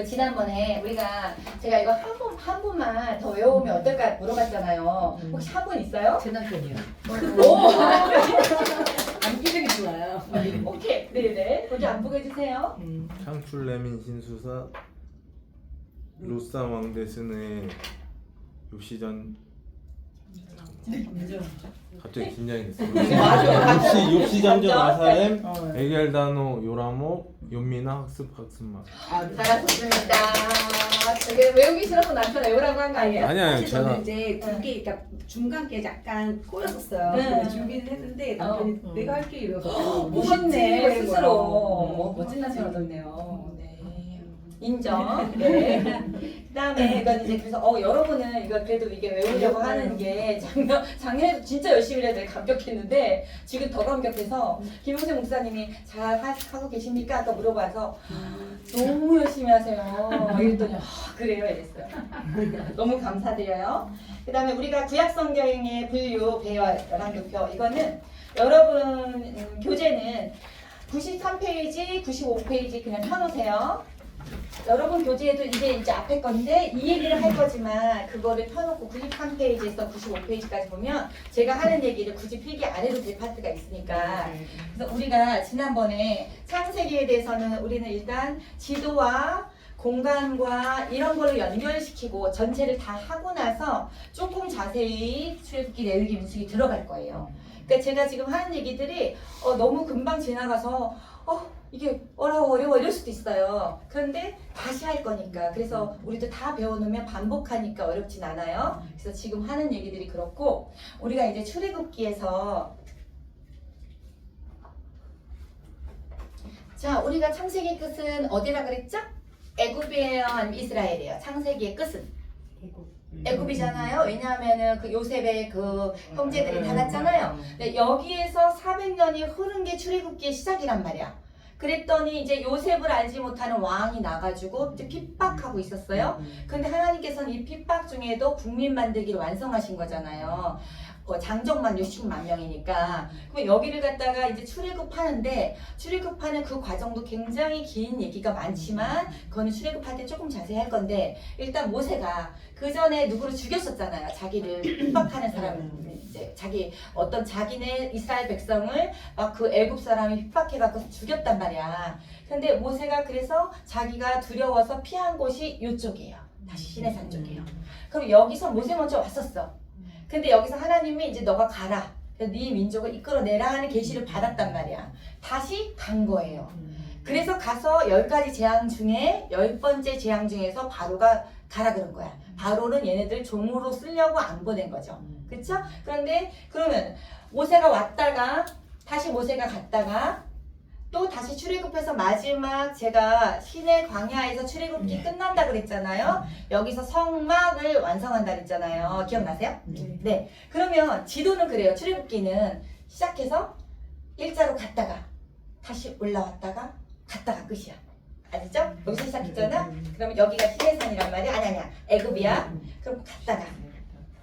지난번에 제가 이거 한 분만 더 외워오면 어떨까 물어봤잖아요. 혹시 한 분 있어요? 제 남편이요. 오! 안기력이 좋아요. 오케이. 네네. 거기 안 보게 해주세요. 창출레민 신수사 로쌈 왕대슨의 요시전 갑자기 긴장이 됐어요. 요시전전 아사렘 에겔다노 요라모 요미나 학습마. 잘하셨습니다. 되게 외우기 싫어서 남편 외우라고 한 거 아니에요? 아니야 제가 이제 두 개, 그러니까 중간 게 약간 꼬였었어요. 네. 그래서 준비를 했는데 남편이 내가 할게 이러서 멋있네 스스로. 멋진 남편 얻었네요. 네. 인정. 네. 그다음에 이건 이제 그래서 여러분은 이거 그래도 이게 외우려고 하는 게 작년에도 진짜 열심히 해서 감격했는데 지금 더 감격해서 김용세 목사님이 잘 하고 계십니까? 아까 물어봐서 너무 열심히 하세요. 이랬더니 그래요 이랬어요. 너무 감사드려요. 그다음에 우리가 구약성경의 분류 배열 열왕교표 이거는 여러분 교재는 93페이지, 95페이지 그냥 펴놓으세요. 여러분 교재에도 이제 앞에 건데 이 얘기를 할 거지만 그거를 펴놓고 93페이지에서 95페이지까지 보면 제가 하는 얘기를 굳이 필기 안 해도 될 파트가 있으니까 그래서 우리가 지난번에 창세기에 대해서는 우리는 일단 지도와 공간과 이런 거를 연결시키고 전체를 다 하고 나서 조금 자세히 출애굽기 레위기 민수기 들어갈 거예요. 그러니까 제가 지금 하는 얘기들이 너무 금방 지나가서 이게 어려워 이럴 수도 있어요. 그런데 다시 할 거니까 그래서 우리도 다 배워놓으면 반복하니까 어렵진 않아요. 그래서 지금 하는 얘기들이 그렇고 우리가 이제 출애굽기에서 자 우리가 창세기의 끝은 어디라 그랬죠? 애굽이에요 아니면 이스라엘이에요? 창세기의 끝은 애굽이잖아요. 왜냐하면은 그 요셉의 그 형제들이 다 났잖아요. 근데 여기에서 400년이 흐른 게 출애굽기의 시작이란 말이야. 그랬더니 이제 요셉을 알지 못하는 왕이 나가지고 이제 핍박하고 있었어요. 근데 하나님께서는 이 핍박 중에도 국민 만들기를 완성하신 거잖아요. 장정만 60만 명이니까. 그럼 여기를 갖다가 이제 출애굽하는데 출애굽하는 그 과정도 굉장히 긴 얘기가 많지만 그거는 출애굽할 때 조금 자세히 할 건데 일단 모세가 그 전에 누구를 죽였었잖아요. 자기를 핍박하는 사람을 이제 자기네 이스라엘 백성을 막 그 애굽 사람이 핍박해갖고 죽였단 말이야. 근데 모세가 그래서 자기가 두려워서 피한 곳이 이쪽이에요. 다시 시내산 쪽이에요. 그럼 여기서 모세 먼저 왔었어. 근데 여기서 하나님이 이제 너가 가라. 네 민족을 이끌어내라 하는 계시를 받았단 말이야. 다시 간 거예요. 그래서 가서 10가지 재앙 중에 10번째 재앙 중에서 바로가 가라 그런 거야. 바로는 얘네들 종으로 쓰려고 안 보낸 거죠. 그쵸? 그런데 그러면 모세가 왔다가 다시 모세가 갔다가 또 다시 출애굽해서 마지막 제가 시내 광야에서 출애굽기 끝난다 그랬잖아요. 여기서 성막을 완성한다 그랬잖아요. 기억나세요? 네. 그러면 지도는 그래요. 출애굽기는 시작해서 일자로 갔다가 다시 올라왔다가 갔다가 끝이야. 아시죠? 여기서 시작했잖아. 그러면 여기가 시내산이란 말이야. 아니야. 애굽이야. 그럼 갔다가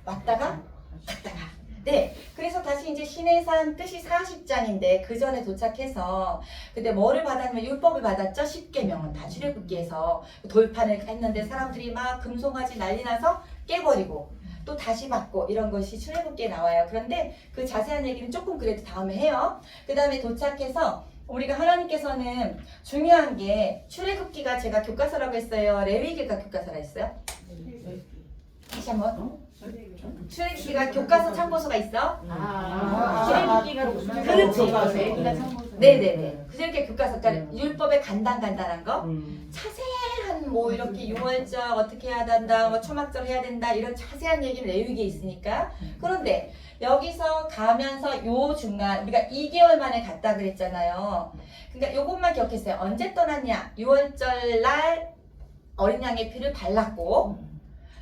왔다가 갔다가. 네, 그래서 다시 이제 시내산 뜻이 40장인데 그 전에 도착해서 근데 뭐를 받았냐면 율법을 받았죠. 10계명은 다 출애굽기에서 돌판을 했는데 사람들이 막 금송아지 난리 나서 깨버리고 또 다시 받고 이런 것이 출애굽기에 나와요. 그런데 그 자세한 얘기는 조금 그래도 다음에 해요. 그 다음에 도착해서 우리가 하나님께서는 중요한 게 출애굽기가 제가 교과서라고 했어요. 레위기가 교과서라 했어요? 다시 한번. 출애굽기가 교과서 참고서가 있어? 출애굽기가 그렇지. 네네네. 그렇게 교과서, 그러니까 율법의 간단한 거, 자세한 뭐 이렇게 유월절 어떻게 해야 된다, 뭐 초막절 해야 된다 이런 자세한 얘기는 레위기에 있으니까. 그런데 여기서 가면서 요 중간 우리가 2개월 만에 갔다 그랬잖아요. 그러니까 요것만 기억했어요. 언제 떠났냐? 6월절 날 어린 양의 피를 발랐고.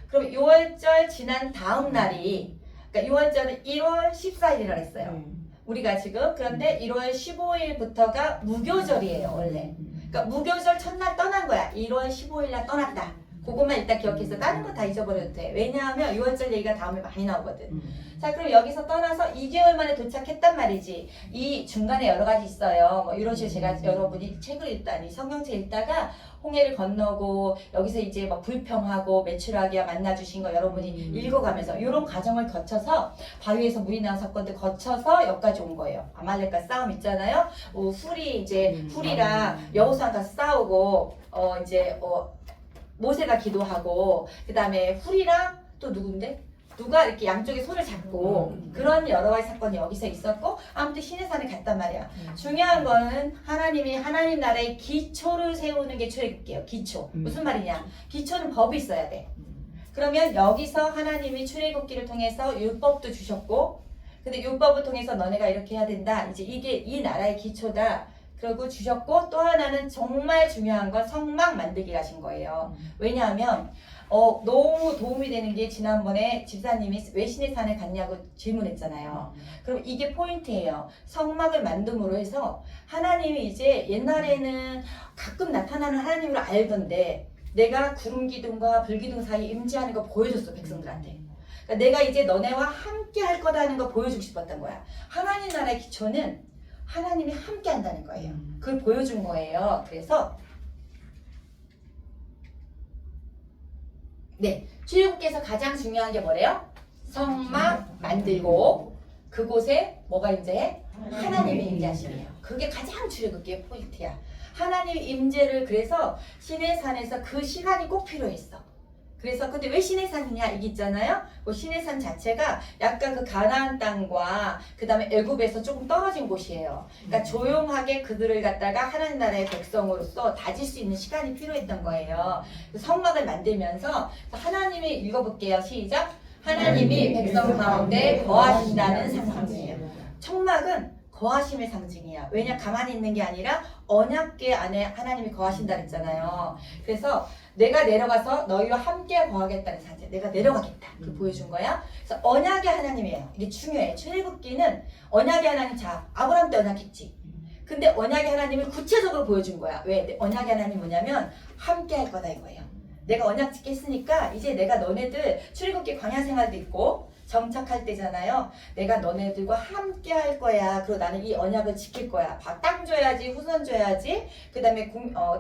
그럼 6월절 지난 다음 날이 그러니까 6월절은 1월 14일이라고 했어요. 우리가 지금 그런데 1월 15일부터가 무교절이에요 원래. 그러니까 무교절 첫날 떠난 거야. 1월 15일 날 떠났다. 그것만 일단 기억해서 다른 거 다 잊어버려도 돼. 왜냐하면 6월절 얘기가 다음에 많이 나오거든. 자, 그럼 여기서 떠나서 2개월 만에 도착했단 말이지. 이 중간에 여러 가지 있어요. 뭐 이런 식으로 제가 여러분이 책을 읽다니 성경책 읽다가 홍해를 건너고 여기서 이제 막 불평하고 메추라기와 만나주신 거 여러분이 읽어가면서 이런 과정을 거쳐서 바위에서 물이 나온 사건들 거쳐서 여기까지 온 거예요. 아말렉과 싸움 있잖아요. 훌이 이제 훌이랑 여호수아가 싸우고 이제 모세가 기도하고 그 다음에 훌이랑 또 누군데? 누가 이렇게 양쪽에 손을 잡고 그런 여러 가지 사건이 여기서 있었고 아무튼 시내산에 갔단 말이야. 중요한 거는 하나님이 하나님 나라의 기초를 세우는 게 출애굽기예요. 기초. 무슨 말이냐? 기초는 법이 있어야 돼. 그러면 여기서 하나님이 출애굽기를 통해서 율법도 주셨고 근데 율법을 통해서 너네가 이렇게 해야 된다. 이제 이게 이 나라의 기초다. 그리고 주셨고 또 하나는 정말 중요한 건 성막 만들기 하신 거예요. 왜냐하면 너무 도움이 되는 게 지난번에 집사님이 왜 시내산에 갔냐고 질문했잖아요. 그럼 이게 포인트예요. 성막을 만듦으로 해서 하나님이 이제 옛날에는 가끔 나타나는 하나님으로 알던데 내가 구름 기둥과 불 기둥 사이 임재하는 거 보여줬어 백성들한테. 그러니까 내가 이제 너네와 함께 할 거다는 거 보여주고 싶었던 거야. 하나님 나라의 기초는 하나님이 함께 한다는 거예요. 그걸 보여준 거예요. 그래서 네, 출애굽기에서 가장 중요한 게 뭐래요? 성막 만들고 그곳에 뭐가 임재해? 하나님이 임재하시네요. 그게 가장 출애굽기의 포인트야. 하나님 임재를 그래서 시내산에서 그 시간이 꼭 필요했어. 그래서 근데 왜 시내산이냐 이게 있잖아요. 그 시내산 자체가 약간 그 가나안 땅과 그 다음에 애굽에서 조금 떨어진 곳이에요. 그러니까 조용하게 그들을 갖다가 하나님 나라의 백성으로서 다질 수 있는 시간이 필요했던 거예요. 성막을 만들면서 하나님이 읽어볼게요. 시작. 하나님이 백성 가운데 거하신다는 상징이에요. 청막은 거하심의 상징이야. 왜냐 가만히 있는 게 아니라 언약궤 안에 하나님이 거하신다 그랬잖아요. 그래서 내가 내려가서 너희와 함께 거하겠다는 상징. 내가 내려가겠다. 그 보여준 거야. 그래서 언약의 하나님이에요. 이게 중요해. 출애굽기는 언약의 하나님. 자, 아브라함 때 언약했지. 근데 언약의 하나님을 구체적으로 보여준 거야. 왜? 언약의 하나님 뭐냐면 함께 할 거다 이거예요. 내가 언약 짓겠으니까 이제 내가 너네들 출애굽기 광야 생활도 있고 정착할 때잖아요. 내가 너네들과 함께 할 거야. 그리고 나는 이 언약을 지킬 거야. 땅 줘야지, 후손 줘야지. 그 다음에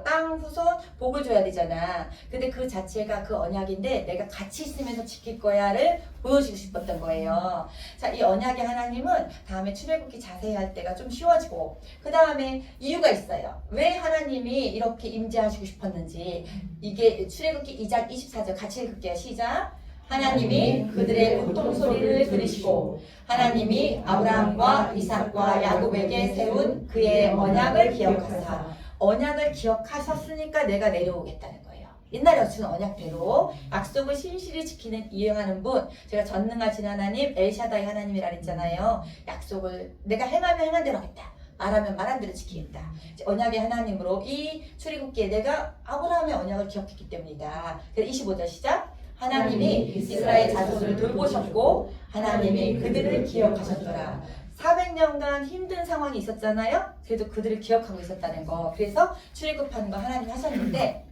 땅, 후손, 복을 줘야 되잖아. 근데 그 자체가 그 언약인데 내가 같이 있으면서 지킬 거야를 보여주고 싶었던 거예요. 자, 이 언약의 하나님은 다음에 출애굽기 자세히 할 때가 좀 쉬워지고 그 다음에 이유가 있어요. 왜 하나님이 이렇게 임재하시고 싶었는지 이게 출애굽기 2장 24절 같이 읽을게요. 시작. 하나님이 그들의 고통 소리를 들으시고 하나님이 아브라함과 이삭과 야곱에게 세운 그의 언약을 기억하사 언약을 기억하셨으니까 내가 내려오겠다는 거예요. 옛날에 주는 언약대로 약속을 신실히 지키는 이행하는 분 제가 전능하신 하나님 엘샤다이 하나님이라 그랬잖아요. 약속을 내가 행하면 행한 대로 하겠다. 말하면 말한 대로 지키겠다. 언약의 하나님으로 이 출애굽기에 내가 아브라함의 언약을 기억했기 때문이다. 그래서 25절 시작. 하나님이 이스라엘 자손을 돌보셨고 하나님이 그들을 기억하셨더라. 400년간 힘든 상황이 있었잖아요. 그래도 그들을 기억하고 있었다는 거. 그래서 출애굽하는 거 하나님 하셨는데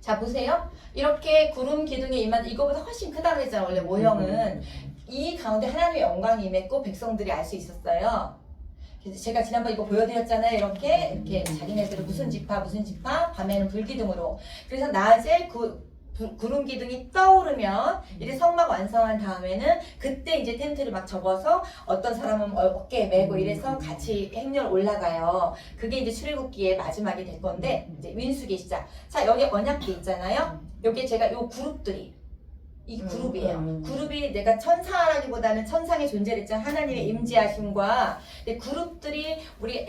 자 보세요. 이렇게 구름 기둥에 임한 이거보다 훨씬 크다고 했잖아요. 원래 모형은 이 가운데 하나님의 영광이 임했고 백성들이 알 수 있었어요. 그래서 제가 지난번 이거 보여드렸잖아요. 이렇게 자기네들은 무슨 지파 밤에는 불기둥으로. 그래서 낮에 구름 기둥이 떠오르면 이제 성막 완성한 다음에는 그때 이제 텐트를 막 접어서 어떤 사람은 어깨에 메고 이래서 같이 행렬 올라가요. 그게 이제 출애굽기의 마지막이 될 건데 이제 민수기 시작. 자 여기 언약궤 있잖아요. 여기 제가 요 그룹들이 이 그룹이에요. 그룹이 내가 천사라기보다는 천상의 존재를 했잖아. 하나님의 임재하심과 그룹들이 우리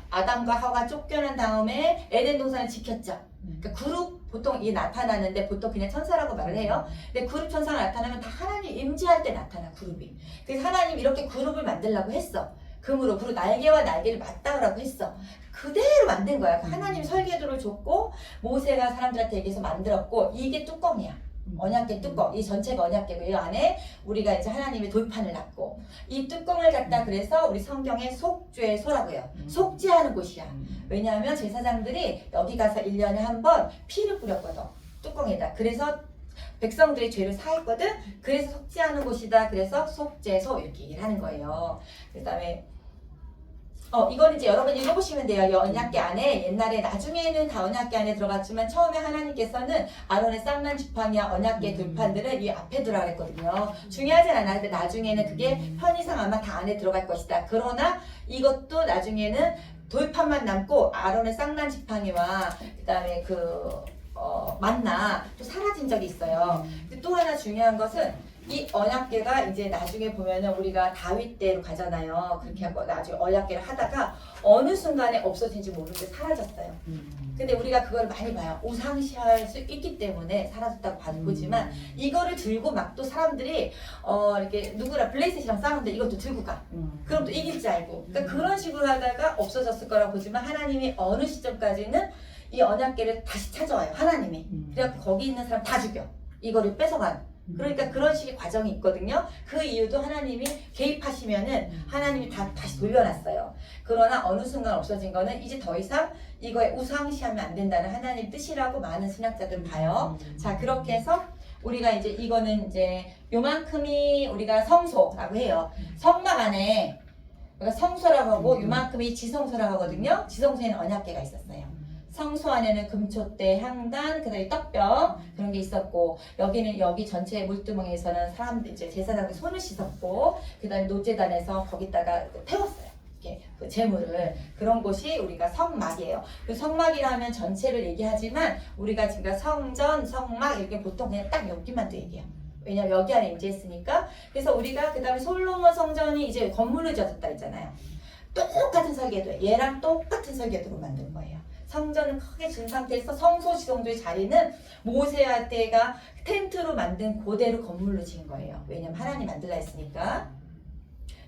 아담과 하와가 쫓겨난 다음에 에덴 동산을 지켰죠. 그러니까 그룹 보통 이 나타나는데 보통 그냥 천사라고 말을 해요. 근데 그룹 천사가 나타나면 다 하나님 임재할 때 나타나 그룹이. 그래서 하나님 이렇게 그룹을 만들려고 했어. 금으로 그리고 날개와 날개를 맞닿으라고 했어. 그대로 만든 거야. 하나님 설계도를 줬고 모세가 사람들한테 얘기해서 만들었고 이게 뚜껑이야. 언약궤 뚜껑, 이 전체가 언약궤고 이 안에 우리가 이제 하나님의 돌판을 놨고 이 뚜껑을 갖다 그래서 우리 성경에 속죄 소라고 해요. 속죄하는 곳이야. 왜냐하면 제사장들이 여기 가서 1년에 한 번 피를 뿌렸거든. 뚜껑에다. 그래서 백성들의 죄를 사했거든. 그래서 속죄하는 곳이다. 그래서 속죄소 이렇게 얘기를 하는 거예요. 그 다음에 이거는 이제 여러분 읽어보시면 돼요. 이 언약궤 안에 옛날에 나중에는 다 언약궤 안에 들어갔지만 처음에 하나님께서는 아론의 쌍난 지팡이와 언약궤 들판들을 이 앞에 두라 그랬거든요. 중요하진 않아. 근데 나중에는 그게 편의상 아마 다 안에 들어갈 것이다. 그러나 이것도 나중에는 돌판만 남고 아론의 쌍난 지팡이와 그 다음에 만나 또 사라진 적이 있어요. 근데 또 하나 중요한 것은 이 언약궤가 이제 나중에 보면은 우리가 다윗 때로 가잖아요. 그렇게 하고 나중에 언약궤를 하다가 어느 순간에 없어진지 모르는데 사라졌어요. 근데 우리가 그걸 많이 봐요. 우상시할 수 있기 때문에 사라졌다고 보지만 이거를 들고 막 또 사람들이 이렇게 누구랑 블레셋이랑 싸우는데 이것도 들고 가. 그럼 또 이길 줄 알고. 그러니까 그런 식으로 하다가 없어졌을 거라고 보지만 하나님이 어느 시점까지는 이 언약궤를 다시 찾아와요. 하나님이. 그래갖고 거기 있는 사람 다 죽여. 이거를 뺏어간. 그러니까 그런 식의 과정이 있거든요. 그 이유도 하나님이 개입하시면은 하나님이 다시 돌려놨어요. 그러나 어느 순간 없어진 거는 이제 더 이상 이거에 우상시하면 안 된다는 하나님 뜻이라고 많은 신학자들은 봐요. 자, 그렇게 해서 우리가 이제 이거는 이제 요만큼이 우리가 성소라고 해요. 성막 안에 그러니까 성소라고 하고 요만큼이 지성소라고 하거든요. 지성소에는 언약궤가 있었어요. 성소 안에는 금촛대, 향단, 그다음에 떡병 그런 게 있었고 여기 전체 물두멍에서는 사람들 이제 제사장들 손을 씻었고 그다음에 노제단에서 거기다가 태웠어요. 이렇게 그 제물을 그런 곳이 우리가 성막이에요. 그 성막이라 하면 전체를 얘기하지만 우리가 지금 성전, 성막 이렇게 보통 그냥 딱 여기만 또 얘기해요. 왜냐면 여기 안에 임재했으니까. 그래서 우리가 그다음에 솔로몬 성전이 이제 건물을 지었다 했잖아요. 똑같은 설계도 얘랑 똑같은 설계도로 만든 거예요. 성전을 크게 진 상태에서 성소 지성도의 자리는 모세아 때가 텐트로 만든 그대로 건물로 지은 거예요. 왜냐면 하나님 만들라 했으니까.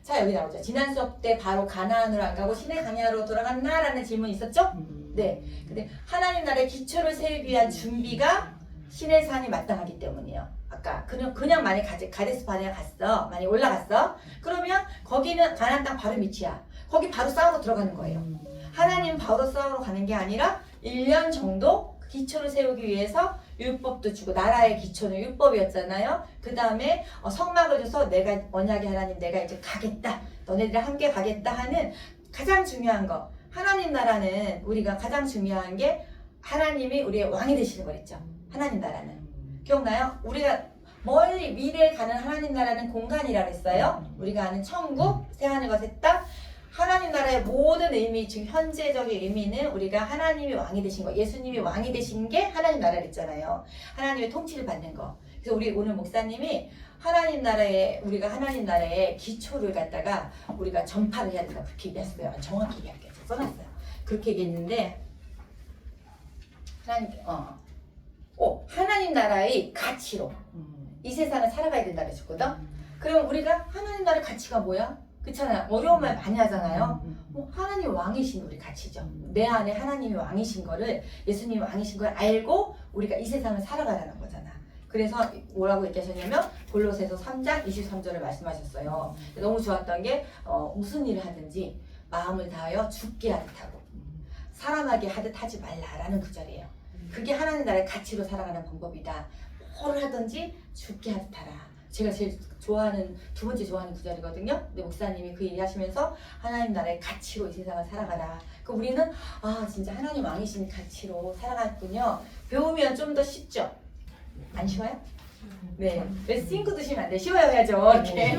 자, 여기 나오죠. 지난 수업 때 바로 가나안으로 안 가고 시내 강야로 돌아갔나? 라는 질문이 있었죠? 네. 근데 하나님 나라의 기초를 세우기 위한 준비가 시내 산이 마땅하기 때문이에요. 아까 그냥 만약 가데스 바네아 갔어. 많이 올라갔어. 그러면 거기는 가나안 땅 바로 밑이야. 거기 바로 싸우러 들어가는 거예요. 하나님 바로 싸우러 가는 게 아니라 1년 정도 기초를 세우기 위해서 율법도 주고 나라의 기초는 율법이었잖아요. 그 다음에 성막을 줘서 내가 언약의 하나님 내가 이제 가겠다. 너네들이 함께 가겠다 하는 가장 중요한 거. 하나님 나라는 우리가 가장 중요한 게 하나님이 우리의 왕이 되시는 거랬죠. 하나님 나라는. 기억나요? 우리가 멀리 미래에 가는 하나님 나라는 공간이라 그랬어요. 우리가 아는 천국, 새하늘과 새 땅. 하나님 나라의 모든 의미, 즉 현재적인 의미는 우리가 하나님이 왕이 되신 거, 예수님이 왕이 되신 게 하나님 나라를 했잖아요. 하나님의 통치를 받는 거. 그래서 우리 오늘 목사님이 우리가 하나님 나라의 기초를 갖다가 우리가 전파를 해야 된다. 그렇게 얘기했어요. 정확히 얘기할게요. 써놨어요. 그렇게 얘기했는데 하나님 나라의 가치로 이 세상을 살아가야 된다 그랬거든. 그럼 우리가 하나님 나라의 가치가 뭐야? 그렇잖아요. 어려운 말 많이 하잖아요. 하나님 왕이신 우리 가치죠. 내 안에 하나님이 왕이신 거를 예수님이 왕이신 걸 알고 우리가 이 세상을 살아가라는 거잖아. 그래서 뭐라고 얘기하셨냐면 골로새서 3장 23절을 말씀하셨어요. 너무 좋았던 게 무슨 일을 하든지 마음을 다하여 죽게 하듯 하고 사랑하게 하듯 하지 말라라는 구절이에요. 그게 하나님 나라의 가치로 살아가는 방법이다. 뭘 하든지 죽게 하듯 하라. 제가 제일 두 번째 좋아하는 구절이거든요. 근데 목사님이 그 얘기 하시면서 하나님 나라의 가치로 이 세상을 살아가라. 그 우리는 진짜 하나님 왕이신 가치로 살아갔군요. 배우면 좀 더 쉽죠? 안 쉬워요? 네. 왜 싱크 드시면 안 돼? 쉬워요 해야죠. 이렇게.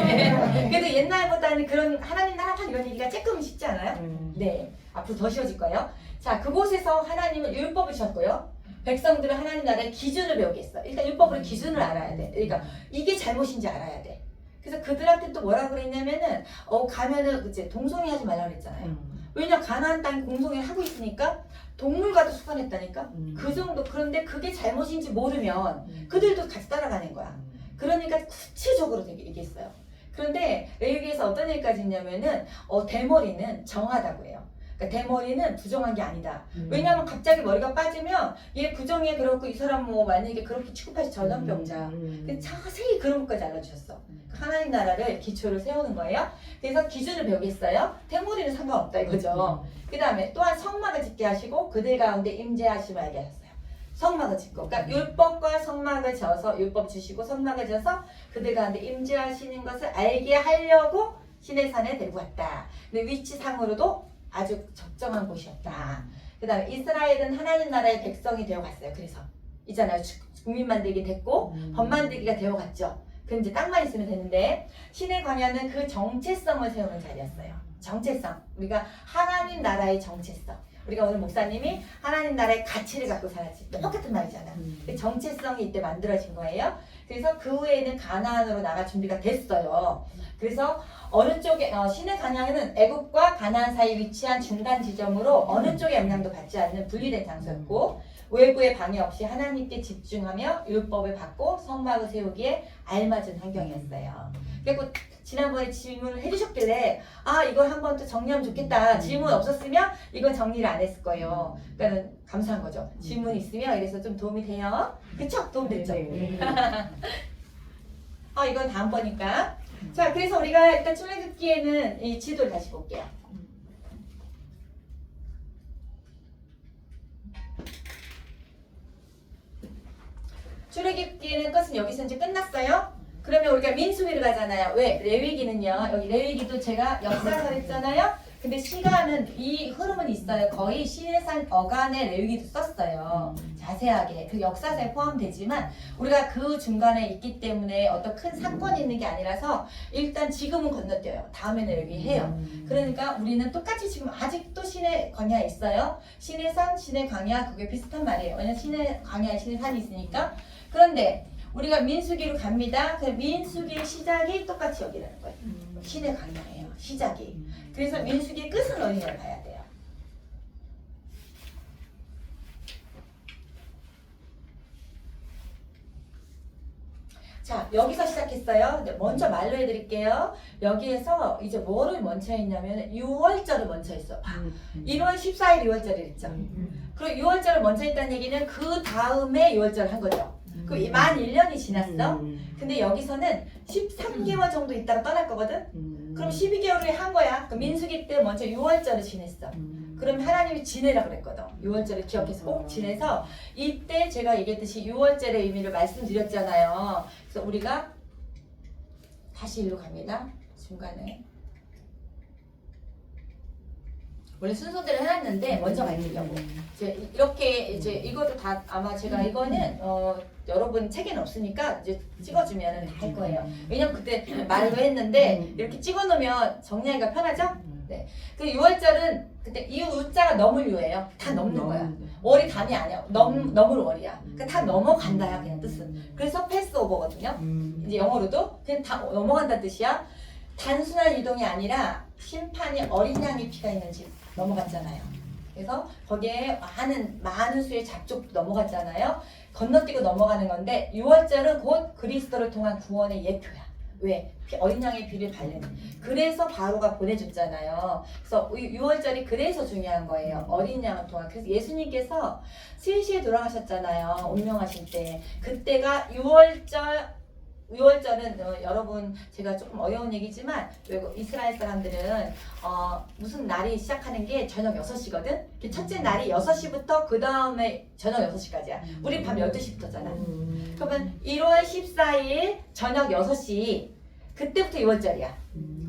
그래도 옛날보다는 그런 하나님 나라 이런 얘기가 조금 쉽지 않아요? 네. 앞으로 더 쉬워질 거예요. 자, 그곳에서 하나님은 율법을 주셨고요. 백성들은 하나님 나라의 기준을 배우겠어. 일단 율법으로 기준을 알아야 돼. 그러니까 이게 잘못인지 알아야 돼. 그래서 그들한테 또 뭐라 그랬냐면은 가면은 이제 동성애 하지 말라고 그랬잖아요. 왜냐 가나안 땅 공성애 하고 있으니까 동물과도 수반했다니까. 그 정도. 그런데 그게 잘못인지 모르면 그들도 같이 따라가는 거야. 그러니까 구체적으로 되게 얘기했어요. 그런데 여기에서 어떤 얘기까지 있냐면은 대머리는 정하다고 해요. 그러니까 대머리는 부정한 게 아니다. 왜냐하면 갑자기 머리가 빠지면 얘 부정해 그렇고 이 사람 뭐 만약에 그렇게 취급하시 전염병자. 근데 자세히 그런 것까지 알려주셨어. 하나님 나라를 기초를 세우는 거예요. 그래서 기준을 배우겠어요. 대머리는 상관없다 이거죠. 그 다음에 또한 성막을 짓게 하시고 그들 가운데 임재하심을 알게 하셨어요. 성막을 짓고, 그러니까 율법과 성막을 지어서 율법 주시고 성막을 지어서 그들 가운데 임재하시는 것을 알게 하려고 시내산에 데리고 왔다. 근데 위치상으로도 아주 적정한 곳이었다. 그 다음에 이스라엘은 하나님 나라의 백성이 되어갔어요. 그래서 있잖아요. 국민 만들기 됐고 법 만들기가 되어갔죠. 그럼 이제 땅만 있으면 되는데 신의 광야는 그 정체성을 세우는 자리였어요. 정체성. 우리가 하나님 나라의 정체성. 우리가 오늘 목사님이 하나님 나라의 가치를 갖고 살았지. 똑같은 말이잖아. 그 정체성이 이때 만들어진 거예요. 그래서 그 후에는 가나안으로 나갈 준비가 됐어요. 그래서 어느 쪽에 신의 광야는 애굽과 가나안 사이 위치한 중간 지점으로 어느 쪽의 영향도 받지 않는 분리된 장소였고 외부의 방해 없이 하나님께 집중하며 율법을 받고 성막을 세우기에 알맞은 환경이었어요. 그리고 지난번에 질문을 해주셨길래 아 이걸 한번 또 정리하면 좋겠다. 질문 없었으면 이건 정리를 안 했을 거예요. 그러니까 감사한 거죠. 질문 있으면 이래서 좀 도움이 돼요. 그쵸? 도움 됐죠? 이건 다음번이니까. 자, 그래서 우리가 일단 출애굽기에는 이 지도를 다시 볼게요. 출애굽기에는 것은 여기서 이제 끝났어요. 그러면 우리가 민수기를 가잖아요. 왜? 레위기는요. 여기 레위기도 제가 역사서 했잖아요. 근데 시간은 이 흐름은 있어요. 거의 시내산 어간의 레위기도 썼어요. 자세하게 그 역사서에 포함되지만 우리가 그 중간에 있기 때문에 어떤 큰 사건이 있는 게 아니라서 일단 지금은 건너뛰어요. 다음에는 레위해요. 그러니까 우리는 똑같이 지금 아직도 시내 광야에 있어요. 시내산, 시내 광야 그게 비슷한 말이에요. 왜냐면 시내 광야에 시내 산이 있으니까. 그런데 우리가 민수기로 갑니다. 그 민수기의 시작이 똑같이 여기라는 거예요. 시내 광야예요. 시작이. 그래서 민수기의 끝은 어디냐를 봐야 돼요. 자, 여기서 시작했어요. 먼저 말로 해드릴게요. 여기에서 이제 뭐를 먼저 했냐면 6월절을 먼저 했어. 1월 14일 6월절을 했죠. 그리고 6월절을 먼저 했다는 얘기는 그 다음에 6월절을 한 거죠. 그 만 1년이 지났어. 근데 여기서는 13개월 정도 있다가 떠날 거거든. 그럼 12개월 후에 한 거야. 그 민수기 때 먼저 6월절을 지냈어. 그럼 하나님이 지내라 그랬거든. 6월절을 기억해서 꼭 지내서 이때 제가 얘기했듯이 6월절의 의미를 말씀드렸잖아요. 그래서 우리가 다시 일로 갑니다. 중간에 원래 순서대로 해놨는데 먼저 가르치려고 이제 이렇게 이제 이것도 다 아마 제가 이거는 여러분 책에는 없으니까 이제 찍어주면 다 할 거예요. 왜냐면 그때 말로 했는데 이렇게 찍어놓으면 정리하기가 편하죠? 네. 그 6월절은 그때 이 우자가 넘을 유예요. 다 넘는 거야. 월이 단이 아니야. 넘을 월이야. 그러니까 다 넘어간다야 그냥 뜻은. 그래서 패스오버거든요. 이제 영어로도 그냥 다 넘어간다는 뜻이야. 단순한 이동이 아니라 심판이 어린 양의 피가 있는 집 넘어갔잖아요. 그래서 거기에 많은 수의 잡족도 넘어갔잖아요. 건너뛰고 넘어가는 건데 6월절은 곧 그리스도를 통한 구원의 예표야. 왜? 어린 양의 피를 바르는. 그래서 바로가 보내줬잖아요. 그래서 6월절이 그래서 중요한 거예요. 어린 양을 통한. 그래서 예수님께서 3시에 돌아가셨잖아요. 운명하실 때. 그때가 6월절은 여러분 제가 조금 어려운 얘기지만 외국 이스라엘 사람들은 무슨 날이 시작하는 게 저녁 6시거든? 첫째 날이 6시부터 그 다음에 저녁 6시까지야. 우리 밤 12시부터잖아. 그러면 1월 14일 저녁 6시 그때부터 6월절이야.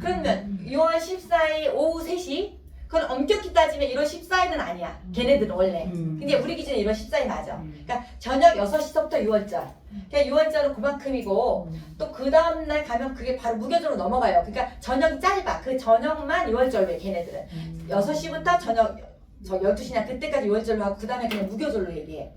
그러면 6월 14일 오후 3시 그건 엄격히 따지면 1월 14일은 아니야. 걔네들은 원래. 근데 우리 기준에 1월 14일 맞아. 그러니까 저녁 6시부터 6월절. 그러니까 6월절은 그만큼이고 또 그 다음날 가면 그게 바로 무교절로 넘어가요. 그러니까 저녁이 짧아. 그 저녁만 6월절로 해 걔네들은. 6시부터 저녁 12시나 그때까지 6월절로 하고 그 다음에 그냥 무교절로 얘기해.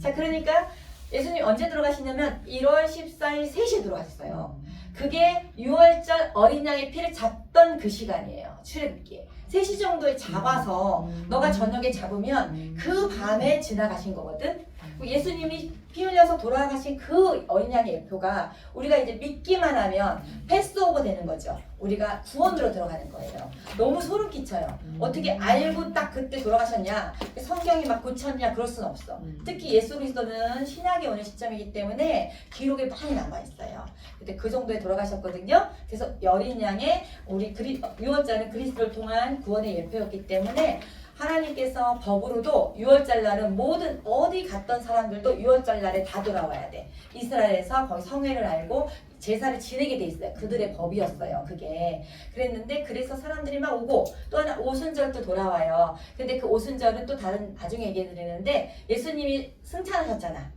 자, 그러니까 예수님 언제 들어가시냐면 1월 14일 3시에 들어가셨어요. 그게 6월절 어린 양의 피를 잡던 그 시간이에요. 출애굽기에. 3시 정도에 잡아서 너가 저녁에 잡으면 그 밤에 지나가신 거거든. 예수님이 피 흘려서 돌아가신 그 어린 양의 예표가 우리가 이제 믿기만 하면 패스오버 되는 거죠. 우리가 구원으로 들어가는 거예요. 너무 소름 끼쳐요. 어떻게 알고 딱 그때 돌아가셨냐? 성경이 막 고쳤냐? 그럴 수는 없어. 특히 예수 그리스도는 신약에 오는 시점이기 때문에 기록에 많이 남아 있어요. 근데 그 정도에 돌아가셨거든요. 그래서 어린 양의 우리 유월절은 그리스도를 통한 구원의 예표였기 때문에 하나님께서 법으로도 유월절 날은 모든 어디 갔던 사람들도 유월절 날에 다 돌아와야 돼. 이스라엘에서 거기 성회를 알고 제사를 지내게 돼 있어요. 그들의 법이었어요. 그게. 그랬는데 그래서 사람들이 막 오고 또 하나 오순절도 돌아와요. 근데 그 오순절은 또 다른 나중에 얘기해 드리는데 예수님이 승천하셨잖아.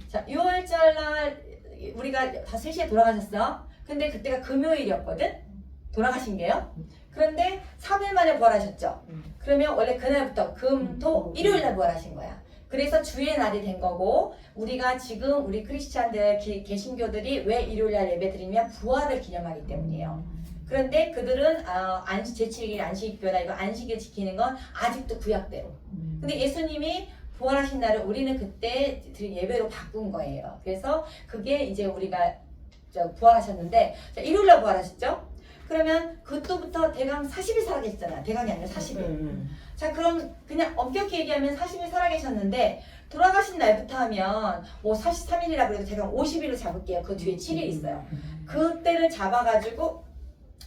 자, 유월절 날 우리가 다 3시에 돌아가셨어. 근데 그때가 금요일이었거든. 돌아가신 게요. 그런데 3일 만에 부활하셨죠. 그러면 원래 그날부터 금, 토, 일요일 날 부활하신 거야. 그래서 주의 날이 된 거고 우리가 지금 우리 크리스찬들 개신교들이 왜 일요일 날 예배 드리면 부활을 기념하기 때문이에요. 그런데 그들은 제7일 안식일교나 이거 안식일 지키는 건 아직도 구약대로. 근데 예수님이 부활하신 날을 우리는 그때 예배로 바꾼 거예요. 그래서 그게 이제 우리가 부활하셨는데 일요일 날 부활하셨죠? 그러면 그때부터 대강 40일 살아계셨잖아. 대강이 아니라 40일. 자, 그럼 그냥 엄격히 얘기하면 40일 살아계셨는데 돌아가신 날부터 하면 뭐 43일이라 그래도 대강 50일로 잡을게요. 그 뒤에 7일 있어요. 그때를 잡아가지고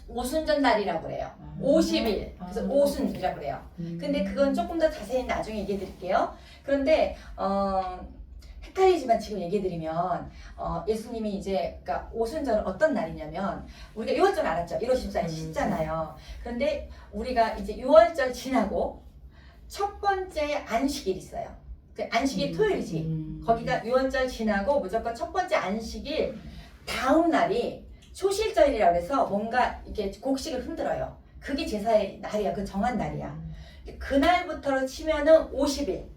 오순절 날이라고 그래요. 50일. 그래서 오순이라고 그래요. 근데 그건 조금 더 자세히 나중에 얘기해 드릴게요. 그런데 헷갈리지만 지금 얘기해드리면 예수님이 이제 그러니까 오순절은 어떤 날이냐면 우리가 6월절 알았죠? 1월 14일 씻잖아요. 그런데 우리가 이제 6월절 지나고 첫 번째 안식일 있어요. 그 안식일 토요일이지. 거기가 6월절 지나고 무조건 첫 번째 안식일 다음 날이 초실절이라고 해서 뭔가 이렇게 곡식을 흔들어요. 그게 제사의 날이야. 그 정한 날이야. 그날부터로 치면은 50일.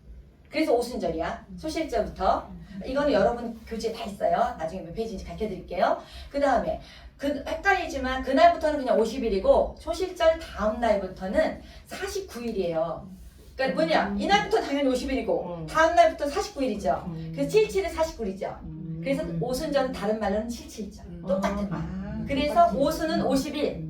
그래서 오순절이야. 소실절부터. 이거는 여러분 교재에 다 있어요. 나중에 몇 페이지인지 가르쳐드릴게요. 그 다음에 헷갈리지만 그날부터는 그냥 50일이고 초실절 다음 날부터는 49일이에요. 그러니까 뭐냐? 이날부터 당연히 50일이고 다음 날부터 49일이죠. 그래서 77은 49일이죠. 그래서 오순절은 다른 말로는 77절. 똑같은 말. 그래서 오순은 50일.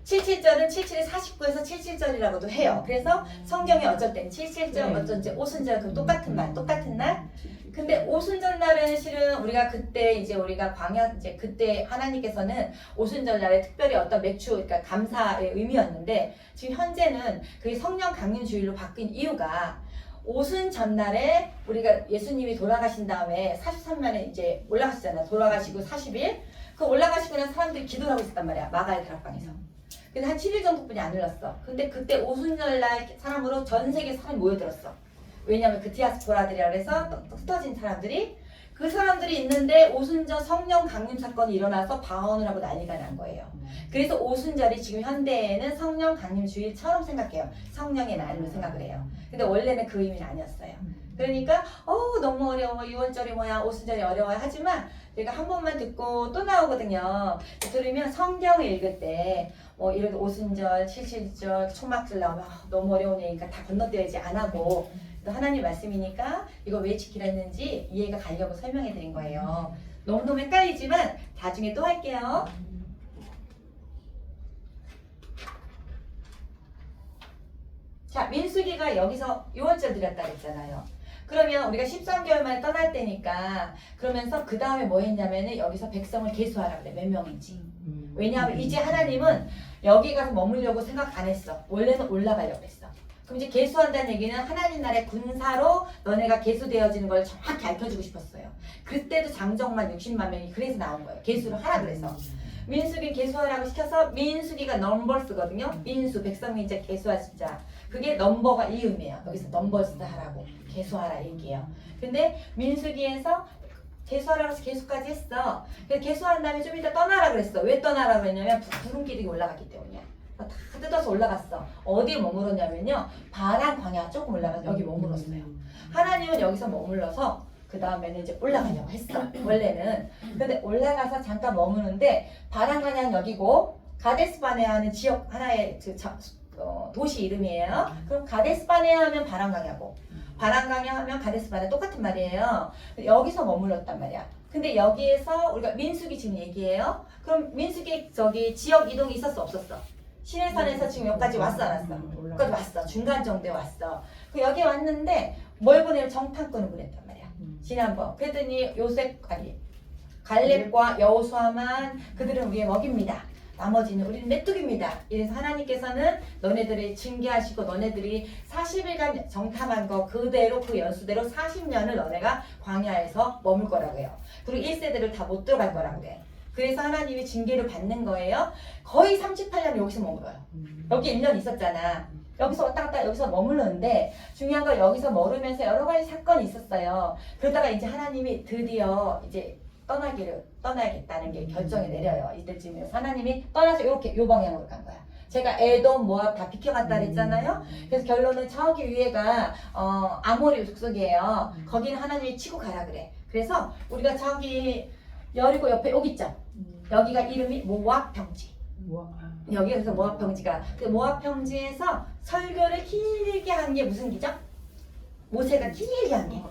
77절은 77에 49에서 77절이라고도 해요. 그래서 성경에 어쩔 땐 77절, 어쩔 때 오순절 그 똑같은 말, 똑같은 날. 근데 오순절 날은 실은 우리가 그때 이제 우리가 광야 이제 그때 하나님께서는 오순절 날에 특별히 어떤 맥주 그러니까 감사의 의미였는데 지금 현재는 그게 성령 강림 주일로 바뀐 이유가 오순 전날에 우리가 예수님이 돌아가신 다음에 43만에 이제 올라가시잖아요. 돌아가시고 40일. 그 올라가시고 난 사람들이 기도를 하고 있었단 말이야. 마가의 다락방에서. 근데 한 7일 정도뿐이 안 흘렀어. 근데 그때 오순절날 사람으로 전 세계 사람이 모여들었어. 왜냐면 그 디아스포라들이라 그래서 흩어진 사람들이 그 사람들이 있는데 오순절 성령 강림 사건이 일어나서 방언을 하고 난리가 난 거예요. 그래서 오순절이 지금 현대에는 성령 강림 주일처럼 생각해요. 성령의 날로 생각을 해요. 근데 원래는 그 의미는 아니었어요. 그러니까 너무 어려워. 6월절이 뭐야 오순절이 어려워요. 하지만 제가 한 번만 듣고 또 나오거든요. 들으면 성경을 읽을 때 뭐 이렇게 오순절, 칠칠절, 초막절 나오면 너무 어려운 얘기니까 다 건너뛰어야지 안 하고 또 하나님 말씀이니까 이거 왜 지키라 했는지 이해가 가려고 설명해 드린 거예요. 너무너무 헷갈리지만 나중에 또 할게요. 자, 민수기가 여기서 6월절 드렸다 그랬잖아요. 그러면 우리가 13개월 만에 떠날 때니까 그러면서 그 다음에 뭐 했냐면은 여기서 백성을 계수하라 그래. 몇 명인지. 왜냐하면 이제 하나님은 여기 가서 머물려고 생각 안 했어. 원래는 올라가려고 했어. 그럼 이제 계수한다는 얘기는 하나님 나라의 군사로 너네가 계수되어지는 걸 정확히 알려주고 싶었어요. 그때도 장정만 60만 명이 그래서 나온 거예요. 계수를 하라 그래서. 민수기 계수하라고 시켜서 민수기가 넘버스거든요. 민수, 백성이 이제 계수하시자. 그게 넘버가 이 의미예요. 여기서 넘버스 하라고. 계수하라 얘기예요. 근데 민수기에서 계수하라고 해서 계수까지 했어. 그래서 계수한 다음에 좀 이따 떠나라 그랬어. 왜 떠나라 그랬냐면 구름길이 올라갔기 때문이야. 다 뜯어서 올라갔어. 어디에 머물렀냐면요. 바란 광야 조금 올라가서 여기 머물렀어요. 하나님은 여기서 머물러서 그 다음에는 이제 올라가려고 했어. 원래는. 근데 올라가서 잠깐 머무는데 바란 광야는 여기고 가데스바네아는 지역 하나의 도시 이름이에요. 그럼 가데스바네아 하면 바란 광야고 바란강야 하면 가데스 바라 똑같은 말이에요. 여기서 머물렀단 말이야. 근데 여기에서 우리가 민수기 지금 얘기해요. 그럼 민수기 저기 지역 이동이 있었어 없었어? 시내산에서 지금 여기까지 왔어 안 왔어? 여기까지 왔어. 중간 정도에 왔어. 그 여기 왔는데 뭘 보내면 정탐꾼을 보냈단 말이야. 지난번. 그랬더니 요셉 아니 갈렙과 여호수아만 그들은 우리의 먹입니다. 나머지는 우리는 메뚜기입니다. 이래서 하나님께서는 너네들을 징계하시고 너네들이 40일간 정탐한 거 그대로 그 연수대로 40년을 너네가 광야에서 머물 거라고 해요. 그리고 1세대를 다 못 들어갈 거라고 해. 그래서 하나님이 징계를 받는 거예요. 거의 38년 여기서 머물어요. 여기 1년 있었잖아. 여기서 왔다 갔다 여기서 머물렀는데 중요한 건 여기서 머르면서 여러 가지 사건이 있었어요. 그러다가 이제 하나님이 드디어 이제 떠나야겠다는 게 결정이 내려요. 이때쯤이어서 하나님이 떠나서 이렇게 요 방향으로 간 거야. 제가 에돔, 모압 다 비켜갔다 그랬잖아요. 그래서 결론은 저기 위에가 아모리 족속이에요. 거기는 하나님이 치고 가라 그래. 그래서 우리가 저기 여리고 옆에 여기 있죠. 여기가 이름이 모압 평지. 여기가 그래서 모압 평지가 그 모압 평지에서 설교를 길게 한 게 무슨 기죠? 모세가 길게 한 게.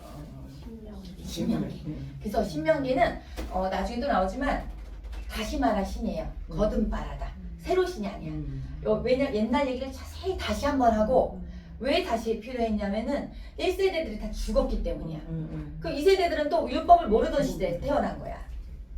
신명기. 그래서 신명기는 나중에도 나오지만 다시 말할 신이에요. 거듭말하다. 새로 신이 아니야. 왜냐 옛날 얘기를 자세히 다시 한번 하고 왜 다시 필요했냐면은 1세대들이 다 죽었기 때문이야. 그 2세대들은 또 율법을 모르던 시대에 태어난 거야.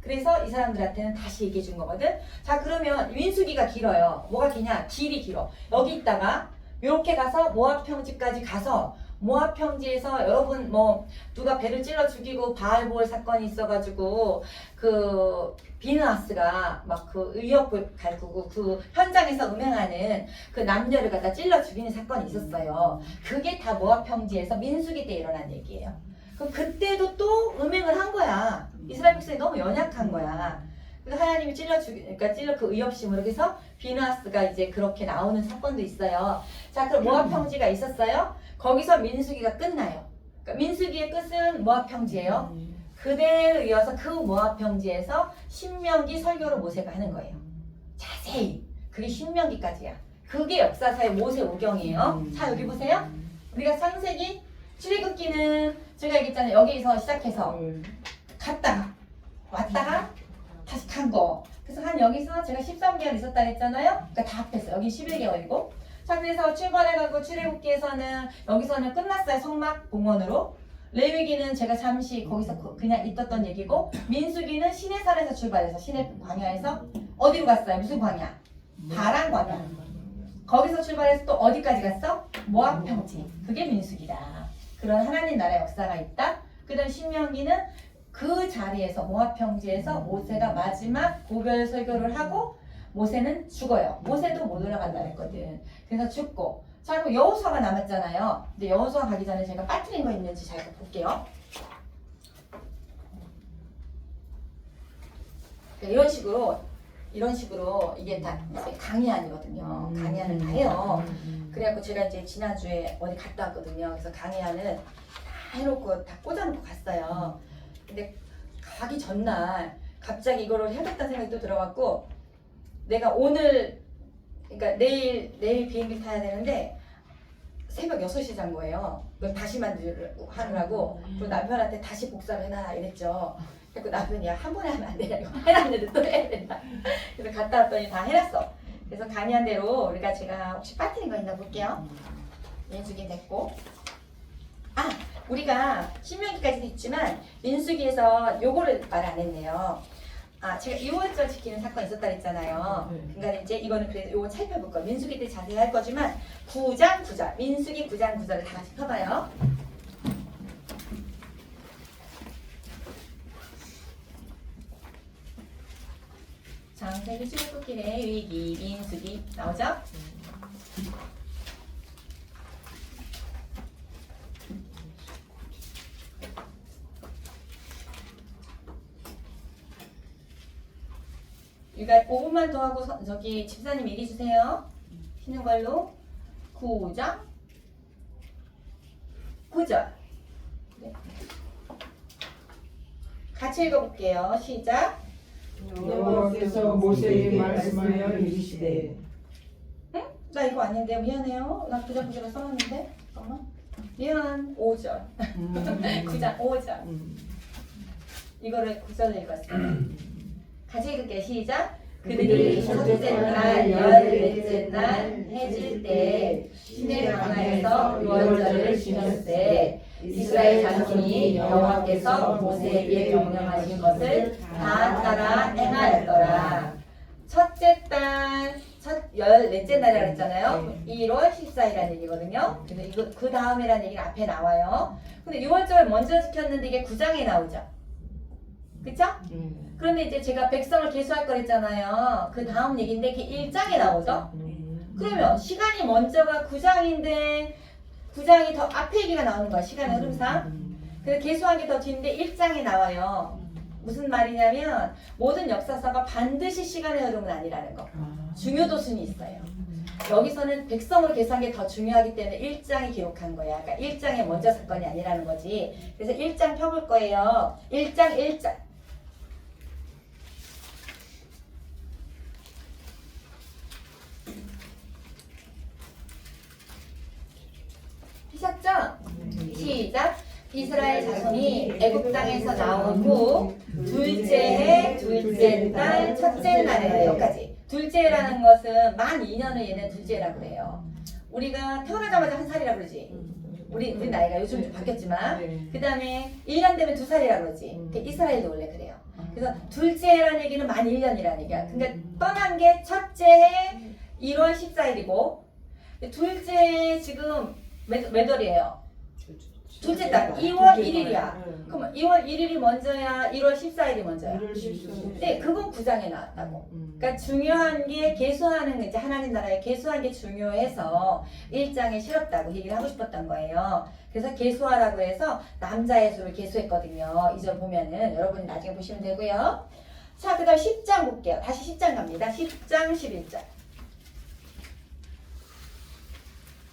그래서 이 사람들한테는 다시 얘기해 준 거거든. 자 그러면 민수기가 길어요. 뭐가 기냐? 길이 길어. 여기 있다가 이렇게 가서 모압 평지까지 가서 모압 평지에서 여러분 뭐 누가 배를 찔러 죽이고 바알보올 사건이 있어가지고 그 비느하스가 막 그 의역을 갈구고 그 현장에서 음행하는 그 남녀를 갖다 찔러 죽이는 사건이 있었어요. 그게 다 모압 평지에서 민수기 때 일어난 얘기예요. 그때도 또 음행을 한 거야. 이스라엘 백성이 너무 연약한 거야. 그래서 하나님이 그러니까 찔러 그 의협심으로 그래서 비느하스가 이제 그렇게 나오는 사건도 있어요. 자, 그럼 모압 평지가 있었어요. 거기서 민수기가 끝나요. 그러니까 민수기의 끝은 모압 평지예요. 그대로 이어서 그 모압 평지에서 신명기 설교를 모세가 하는 거예요. 자세히. 그게 신명기까지야. 그게 역사사의 모세 오경이에요. 자, 여기 보세요. 우리가 창세기 출애굽기는 제가 얘기했잖아요. 여기서 시작해서 갔다가 왔다가 다시 간 거. 그래서 한 여기서 제가 13개월 있었다 했잖아요. 그러니까 다 합했어요. 여기 11개월이고. 자, 그래서 출발해가고 출애굽기에서는 여기서는 끝났어요. 성막 봉헌으로. 레위기는 제가 잠시 거기서 그냥 있었던 얘기고, 민수기는 시내산에서 출발해서 시내 광야에서 어디로 갔어요? 무슨 광야? 바란 광야. 거기서 출발해서 또 어디까지 갔어? 모압 평지. 그게 민수기다. 그런 하나님 나라의 역사가 있다. 그 다음 신명기는 그 자리에서 모압 평지에서 모세가 마지막 고별 설교를 하고 모세는 죽어요. 모세도 못 올라간다 했거든. 그래서 죽고. 자, 그럼 여호수아가 남았잖아요. 근데 여호수아 가기 전에 제가 빠뜨린 거 있는지 잘 볼게요. 이런 식으로 이게 다 강의안이거든요. 강의안을 다 해요. 그래갖고 제가 이제 지난주에 어디 갔다 왔거든요. 그래서 강의안을 다 해놓고 다 꽂아놓고 갔어요. 근데 가기 전날 갑자기 이거를 해야겠다는 생각이 또 들어갖고 내가 오늘 그러니까 내일 비행기 타야 되는데 새벽 6시 잔 거예요. 그걸 다시 하느라고 그리고 남편한테 다시 복사를 해놔라 이랬죠. 그래서 남편이 한 번에 하면 안 되냐 이거 해놨는데 또 해야 된다. 그래서 갔다 왔더니 다 해놨어. 그래서 강의한 대로 우리가 제가 혹시 빠뜨린 거 있나 볼게요. 민수기 됐고 우리가 신명기까지도 있지만 민수기에서 요거를 말 안 했네요. 제가 2월절 지키는 사건이 있었다 그랬잖아요. 그러니까 이제 이거는 그래도 요거 살펴볼 거예요. 민수기 때 자세히 할 거지만 9장 9절 민수기 9장 9절을 다 같이 펴봐요. 창세기 출애굽기의 위기 민수기 나오죠? 우리가 5분만 더 하고 저기 집사님 얘기해 주세요. 쉬는 걸로 9장 9절 네. 같이 읽어볼게요. 시작. 여호와께서 모세에게 말씀하여 이르시되 응? 나 이거 아닌데 미안해요. 나 9장 9절을 써놨는데 잠깐만. 미안 5절 9장 5절 이거를 9절을 읽었어요. 같이 읽을게요. 시작. 그들이 첫째 날 열넷째 날 해질 때 시내 강가에서 유월절을 지켰을 이스라엘 자손이 여호와께서 모세에게 명령하신 것을 다 따라 행하였더라. 첫째 달, 열넷째 날이라고 했잖아요. 1월 14일이라는 얘기거든요. 근데 이거 그 다음이라는 얘기는 앞에 나와요. 근데 6월절 먼저 지켰는데 이게 9장에 나오죠. 그쵸? 그런데 이제 제가 백성을 계수할 거랬잖아요. 그 다음 얘기인데 그게 1장에 나오죠. 그러면 시간이 먼저가 9장인데 9장이 더 앞에 얘기가 나오는 거야. 시간의 흐름상. 그래서 계수한 게 더 뒤인데 1장에 나와요. 무슨 말이냐면 모든 역사서가 반드시 시간의 흐름은 아니라는 거. 중요도순이 있어요. 여기서는 백성으로 계수한 게 더 중요하기 때문에 1장이 기록한 거야. 그러니까 1장에 먼저 사건이 아니라는 거지. 그래서 1장 펴볼 거예요. 1장 1장. 피셨죠? 시작. 이스라엘 자손이 애굽 땅에서 나온 후 둘째 해 둘째 달 첫째 날에 여기까지. 둘째라는 것은 만 2년을 얘는 둘째라고 그래요. 우리가 태어나자마자 한 살이라고 그러지. 우리 나이가 요즘 좀 바뀌었지만 그 다음에 1년 되면 2살이라고 그러지. 이스라엘도 원래 그래요. 그래서 둘째라는 얘기는 만 1년이라는 얘기야. 그러니까 떠난 게 첫째 해 1월 14일이고 둘째 지금 몇 월이에요? 둘째 달 2월 1일이야. 그럼 2월 1일이 먼저야? 1월 14일이 먼저야? 네, 그건 9장에 나왔다고. 그러니까 중요한 게 계수하는 게 이제 하나님 나라에 계수한 게 중요해서 1장에 실었다고 얘기를 하고 싶었던 거예요. 그래서 계수하라고 해서 남자의 수를 계수했거든요. 이 절 보면은 여러분이 나중에 보시면 되고요. 자, 그 다음 10장 볼게요. 다시 10장 갑니다. 10장 11절.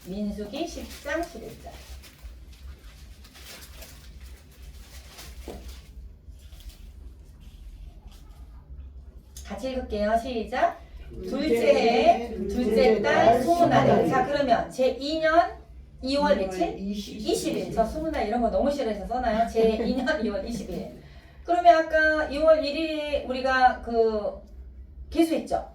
민수기 10장 11절. 같이 읽을게요. 시작. 둘째 해, 둘째 달, 20날에. 자, 그러면 제 2년 2월 며칠? 20일. 저 20날 이런 거 너무 싫어해서 써놔요. 제 2년 2월 20일. 그러면 아까 2월 1일에 우리가 그 계수했죠?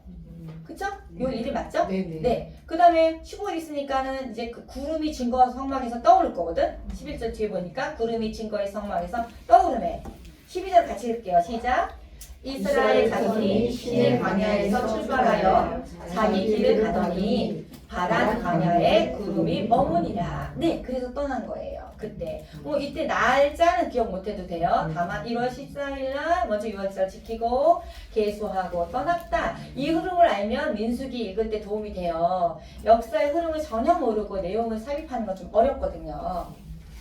그쵸? 6월 1일 맞죠? 네. 그 다음에 15일 있으니까는 이제 그 구름이 증거한 성막에서 떠오를 거거든? 11절 뒤에 보니까 구름이 증거의 성막에서 떠오르네. 12절 같이 읽을게요. 시작. 이스라엘 자손이 시내 광야에서 출발하여 자기 길을 가더니 바란 광야에 구름이 머무니라. 네, 그래서 떠난 거예요. 그때. 이때 날짜는 기억 못해도 돼요. 다만 1월 14일 날 먼저 6월절 지키고 계수하고 떠났다. 이 흐름을 알면 민수기 읽을 때 도움이 돼요. 역사의 흐름을 전혀 모르고 내용을 삽입하는 건 좀 어렵거든요.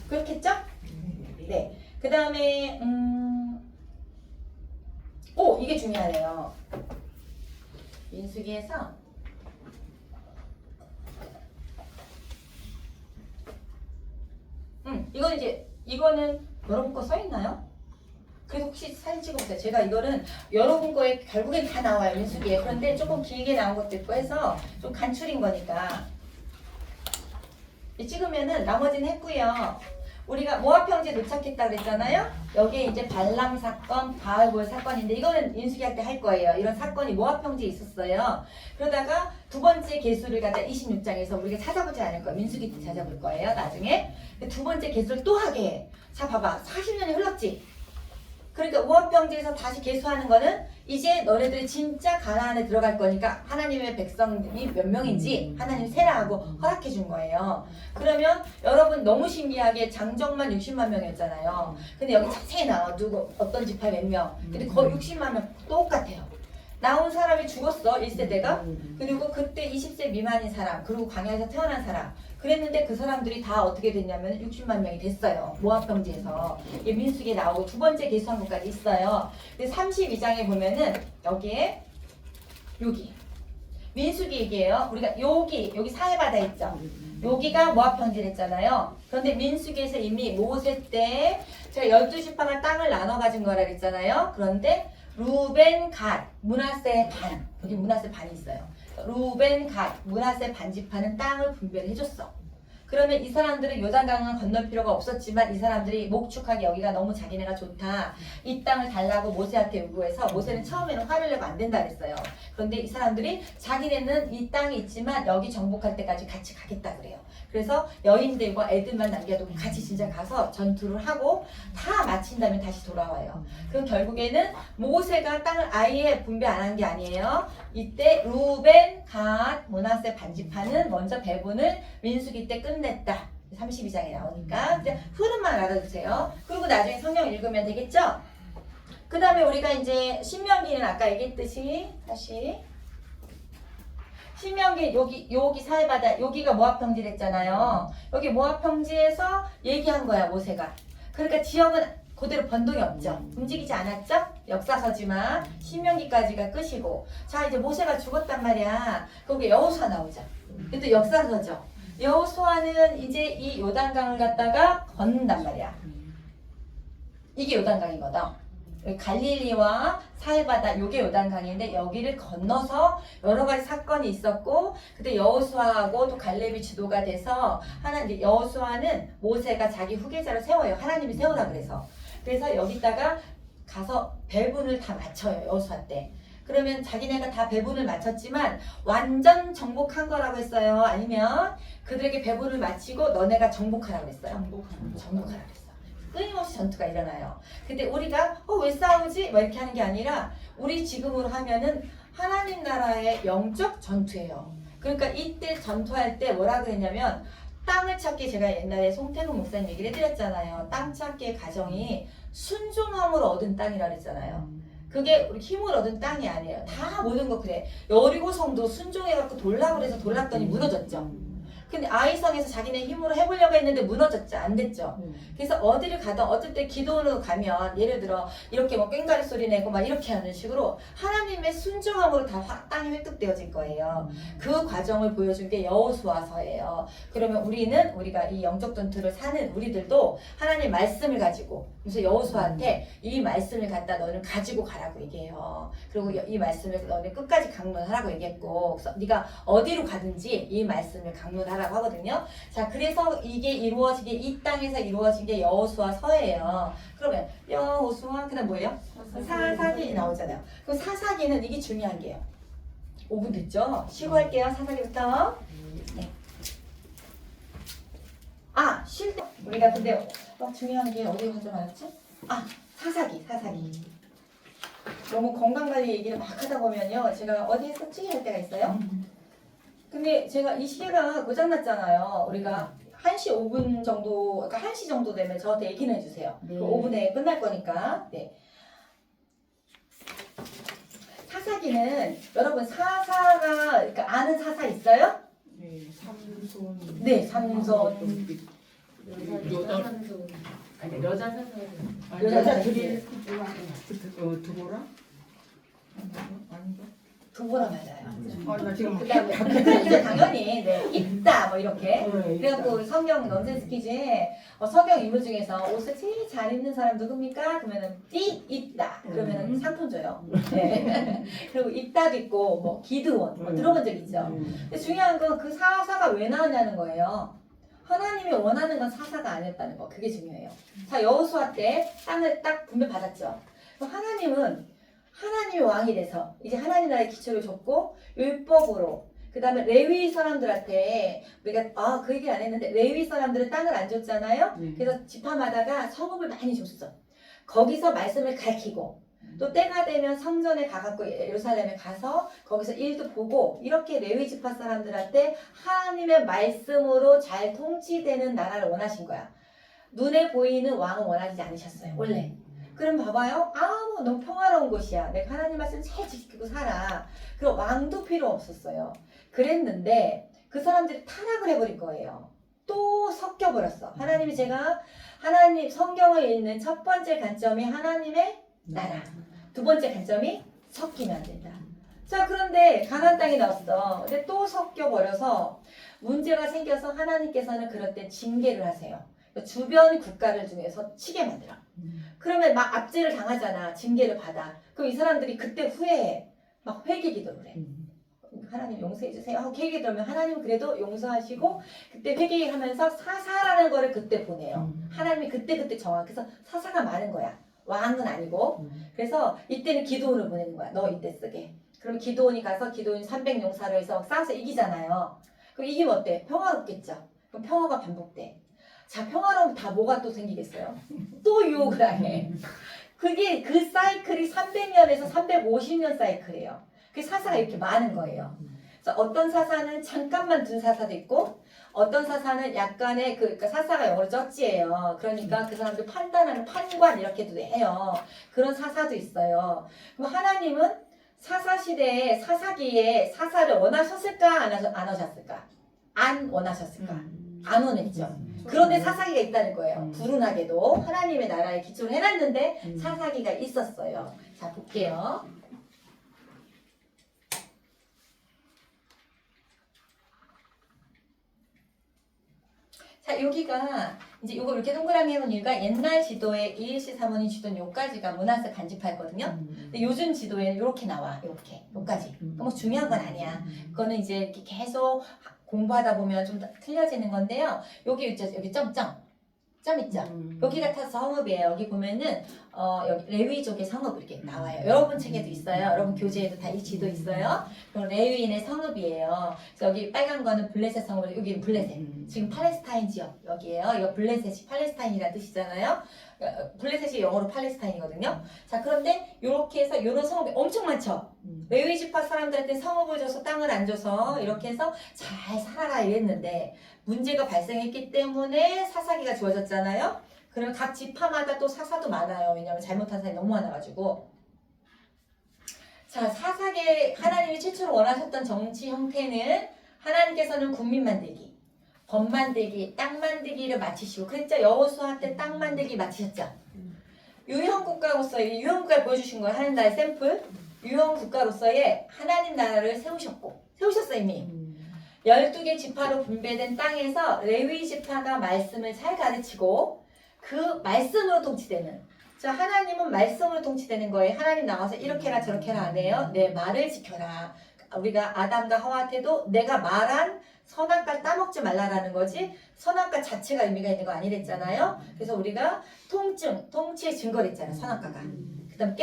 그렇겠죠? 네. 그 다음에 이게 중요하네요. 민수기에서 이거는 여러분 거 써있나요? 그래서 혹시 사진 찍어보세요. 제가 이거는 여러분 거에 결국엔 다 나와요. 민수기에. 그런데 조금 길게 나온 것도 있고 해서 좀 간추린 거니까 찍으면은 나머지는 했고요. 우리가 모압 형제 도착했다 그랬잖아요. 여기에 이제 발람 사건, 바알볼 사건인데 이거는 민수기 할 때 할 거예요. 이런 사건이 모압 형제에 있었어요. 그러다가 두 번째 계수를 갖다 26장에서 우리가 찾아보지 않을 거예요. 민수기 때 찾아볼 거예요. 나중에 두 번째 계수를 또 하게 해. 자, 봐봐. 40년이 흘렀지. 그러니까 모압 형제에서 다시 계수하는 거는 이제 너네들이 진짜 가나안에 들어갈 거니까 하나님의 백성들이 몇 명인지 하나님 세라하고 허락해 준 거예요. 그러면 여러분 너무 신기하게 장정만 60만 명이었잖아요. 근데 여기 자세히 나와. 누구 어떤 지파 몇 명. 근데 거의 60만 명 똑같아요. 나온 사람이 죽었어. 1세대가. 그리고 그때 20세 미만인 사람, 그리고 광야에서 태어난 사람. 그랬는데 그 사람들이 다 어떻게 됐냐면 60만 명이 됐어요. 모압 형제에서. 이게 민수기에 나오고 두 번째 계수한 것까지 있어요. 근데 32장에 보면은 여기에 여기 민수기 얘기예요. 우리가 여기 사해바다 있죠. 여기가 모압 형제랬잖아요. 그런데 민수기에서 이미 모세 때 제가 12지파가 땅을 나눠 가진 거라 그랬잖아요. 그런데 루벤, 갓, 므낫세 반. 여기 므낫세 반이 있어요. 루벤, 갓, 므낫세 반지파는 땅을 분배를 해줬어. 그러면 이 사람들은 요단강은 건널 필요가 없었지만 이 사람들이 목축하기 여기가 너무 자기네가 좋다. 이 땅을 달라고 모세한테 요구해서 모세는 처음에는 화를 내고 안 된다 그랬어요. 그런데 이 사람들이 자기네는 이 땅이 있지만 여기 정복할 때까지 같이 가겠다 그래요. 그래서 여인들과 애들만 남겨두고 같이 진짜 가서 전투를 하고 다 마친 다음에 다시 돌아와요. 그럼 결국에는 모세가 땅을 아예 분배 안 한 게 아니에요. 이때 루벤, 갓, 므낫세 반지파는 먼저 배분을 민수기 때 끝냈다. 32장에 나오니까 이제 흐름만 알아두세요. 그리고 나중에 성경 읽으면 되겠죠? 그 다음에 우리가 이제 신명기는 아까 얘기했듯이 다시 신명기 여기 사해바다 여기가 모압 평지랬잖아요. 여기 모압 평지에서 얘기한 거야 모세가. 그러니까 지역은 그대로 변동이 없죠. 움직이지 않았죠? 역사서지만 신명기까지가 끝이고 자 이제 모세가 죽었단 말이야. 거기 여호수아 나오죠. 근데 역사서죠. 여호수아는 이제 이 요단강을 갖다가 걷는단 말이야. 이게 요단강이거든. 갈릴리와 사해바다 요게 요단강인데 여기를 건너서 여러 가지 사건이 있었고 그때 여호수아하고 또 갈렙이 주도가 돼서 하나님 여호수아는 모세가 자기 후계자로 세워요. 하나님이 세우라 그래서 여기다가 가서 배분을 다 맞춰요. 여호수아 때. 그러면 자기네가 다 배분을 마쳤지만 완전 정복한 거라고 했어요? 아니면 그들에게 배분을 마치고 너네가 정복하라고 그랬어요? 정복하라고 그랬어요. 끊임없이 전투가 일어나요. 근데 우리가 왜 싸우지? 뭐 이렇게 하는 게 아니라 우리 지금으로 하면은 하나님 나라의 영적 전투예요. 그러니까 이때 전투할 때 뭐라 그랬냐면 땅을 찾기 제가 옛날에 송태근 목사님 얘기를 해드렸잖아요. 땅 찾기의 과정이 순종함으로 얻은 땅이라 그랬잖아요. 그게 우리 힘을 얻은 땅이 아니에요. 다 모든 거 그래. 여리고성도 순종해갖고 돌라고 그래서 돌랐더니 무너졌죠. 근데 아이성에서 자기네 힘으로 해보려고 했는데 무너졌죠. 안 됐죠. 그래서 어디를 가든 어쩔 때 기도원으로 가면 예를 들어 이렇게 뭐 꽹가리 소리 내고 막 이렇게 하는 식으로 하나님의 순종함으로 다 땅이 획득되어질 거예요. 그 과정을 보여준 게 여호수아서예요. 그러면 우리가 이 영적 전투를 사는 우리들도 하나님 말씀을 가지고 그래서 여호수아한테 이 말씀을 갖다 너는 가지고 가라고 얘기해요. 그리고 이 말씀을 너는 끝까지 강론하라고 얘기했고 그래서 네가 어디로 가든지 이 말씀을 강론하라고 하거든요. 자, 그래서 이게 이루어지게 이 땅에서 이루어진 게 여호수아서예요. 그러면 여호수아 그다음 뭐예요? 사사기 나오잖아요. 그럼 사사기는 이게 중요한 게요. 5분 됐죠? 쉬고 할게요. 사사기부터. 네. 쉴 때 우리가 근데 중요한 게 어디 가져 말았지? 사사기. 너무 건강관리 얘기를 막 하다 보면요. 제가 어디 했었지? 할 때가 있어요. 근데 제가 이 시계가 고장났잖아요. 우리가 1시 5분 정도, 그러니까 1시 정도 되면 저한테 얘기는 해주세요. 네. 5분에 끝날 거니까. 네. 사사기는 여러분 사사가 그러니까 아는 사사 있어요? 네, 삼손. 네, 삼손. 여자 사사. 여자들이 두고라? 두보라 맞아요. 나 지금 그다음에 이제 당연히 있다 뭐 이렇게. 그래갖고 성경 넌센스 퀴즈에 성경 인물 중에서 옷을 제일 잘 입는 사람 누굽니까? 그러면은 있다. 그러면은 상품 줘요. 네. 그리고 있다도 있고 뭐 기드온 뭐 들어본 적 있죠. 근데 중요한 건 그 사사가 왜 나왔냐는 거예요. 하나님이 원하는 건 사사가 아니었다는 거. 그게 중요해요. 자, 여호수아 때 땅을 딱 분배받았죠. 그럼 하나님이 왕이 돼서 이제 하나님 나라의 기초를 줬고 율법으로 그 다음에 레위 사람들한테 우리가 그 얘기 안 했는데 레위 사람들은 땅을 안 줬잖아요. 그래서 지파마다가 성읍을 많이 줬어. 거기서 말씀을 가르치고 또 때가 되면 성전에 가갖고 예루살렘에 가서 거기서 일도 보고 이렇게 레위 지파 사람들한테 하나님의 말씀으로 잘 통치되는 나라를 원하신 거야. 눈에 보이는 왕은 원하지 않으셨어요. 원래. 그럼 봐봐요. 너무 평화로운 곳이야. 내가 하나님 말씀 잘 지키고 살아. 그럼 왕도 필요 없었어요. 그랬는데 그 사람들이 타락을 해버린 거예요. 또 섞여버렸어. 하나님 성경을 읽는 첫 번째 관점이 하나님의 나라. 두 번째 관점이 섞이면 안 된다. 자, 그런데 가나안 땅에 나왔어. 근데 또 섞여버려서 문제가 생겨서 하나님께서는 그럴 때 징계를 하세요. 주변 국가를 중에서 치게 만들어. 그러면 막 압제를 당하잖아. 징계를 받아. 그럼 이 사람들이 그때 후회해. 막 회개 기도를 해. 하나님 용서해 주세요 하고 회개 들면 하나님 그래도 용서하시고 그때 회개하면서 사사라는 거를 그때 보내요. 하나님이 그때 정한 그래서 사사가 많은 거야. 왕은 아니고. 그래서 이때는 기도원을 보내는 거야. 너 이때 쓰게. 그럼 기도원이 가서 기도원 300용사로 해서 싸워서 이기잖아요. 그럼 이기면 어때? 평화롭겠죠. 그럼 평화가 반복돼. 자, 평화로우면 다 뭐가 또 생기겠어요? 또 유혹을 하네. 그게 그 사이클이 300년에서 350년 사이클이에요. 그 사사가 이렇게 많은 거예요. 그래서 어떤 사사는 잠깐만 둔 사사도 있고 어떤 사사는 약간의 그러니까 사사가 영어로 쩌지예요. 그러니까 그 사람들 판단하는 판관 이렇게도 해요. 그런 사사도 있어요. 그럼 하나님은 사사 시대에 사사기에 사사를 원하셨을까 안 하셨을까? 안 원하셨을까? 안 원했죠. 그런데 사사기가 있다는 거예요. 불운하게도 하나님의 나라에 기초를 해놨는데 사사기가 있었어요. 자, 볼게요. 자, 여기가 이제 이거 이렇게 동그라미 해놓은 이유가 옛날 지도에 이일시 사모님 주던 요까지가 문화세 간집화였거든요. 근데 요즘 지도에는 이렇게 나와. 이렇게 요까지. 뭐 중요한 건 아니야. 그거는 이제 이렇게 계속 공부하다 보면 좀 틀려지는 건데요. 여기 있죠. 여기 점 있죠. 여기가 다 성읍이에요. 여기 보면은 여기 레위족의 성읍 이렇게 나와요. 여러분 책에도 있어요. 여러분 교재에도 다 이 지도 있어요. 그럼 레위인의 성읍이에요. 그래서 여기 빨간 거는 블레셋 성읍, 여기는 블레셋. 지금 팔레스타인 지역 여기에요. 이거 블레셋이 팔레스타인이라는 뜻이잖아요. 블레셋이 영어로 팔레스타인이거든요. 자, 그런데 이렇게 해서 이런 성읍이 엄청 많죠. 레위 지파 사람들한테 성읍을 줘서 땅을 안 줘서 이렇게 해서 잘 살아라 이랬는데 문제가 발생했기 때문에 사사기가 주어졌잖아요. 그러면 각 지파마다 또 사사도 많아요. 왜냐하면 잘못한 사람이 너무 많아가지고. 자, 사사기 하나님이 최초로 원하셨던 정치 형태는 하나님께서는 국민 만들기, 법 만들기, 땅 만들기를 마치시고 그랬죠. 여호수아 때 땅 만들기 마치셨죠. 유형 국가로서의 유형 국가를 보여주신 거예요. 하나님 나라의 샘플. 유형 국가로서의 하나님 나라를 세우셨어요 이미. 12개 지파로 분배된 땅에서 레위 지파가 말씀을 잘 가르치고 그 말씀으로 통치되는. 자, 하나님은 말씀으로 통치되는 거예요. 하나님 나와서 이렇게라 저렇게라 안 해요. 내 말을 지켜라. 우리가 아담과 하와한테도 내가 말한 선악과 따먹지 말라라는 거지 선악과 자체가 의미가 있는 거 아니랬잖아요. 그래서 우리가 통치의 증거를 했잖아요. 선악과가. 그 다음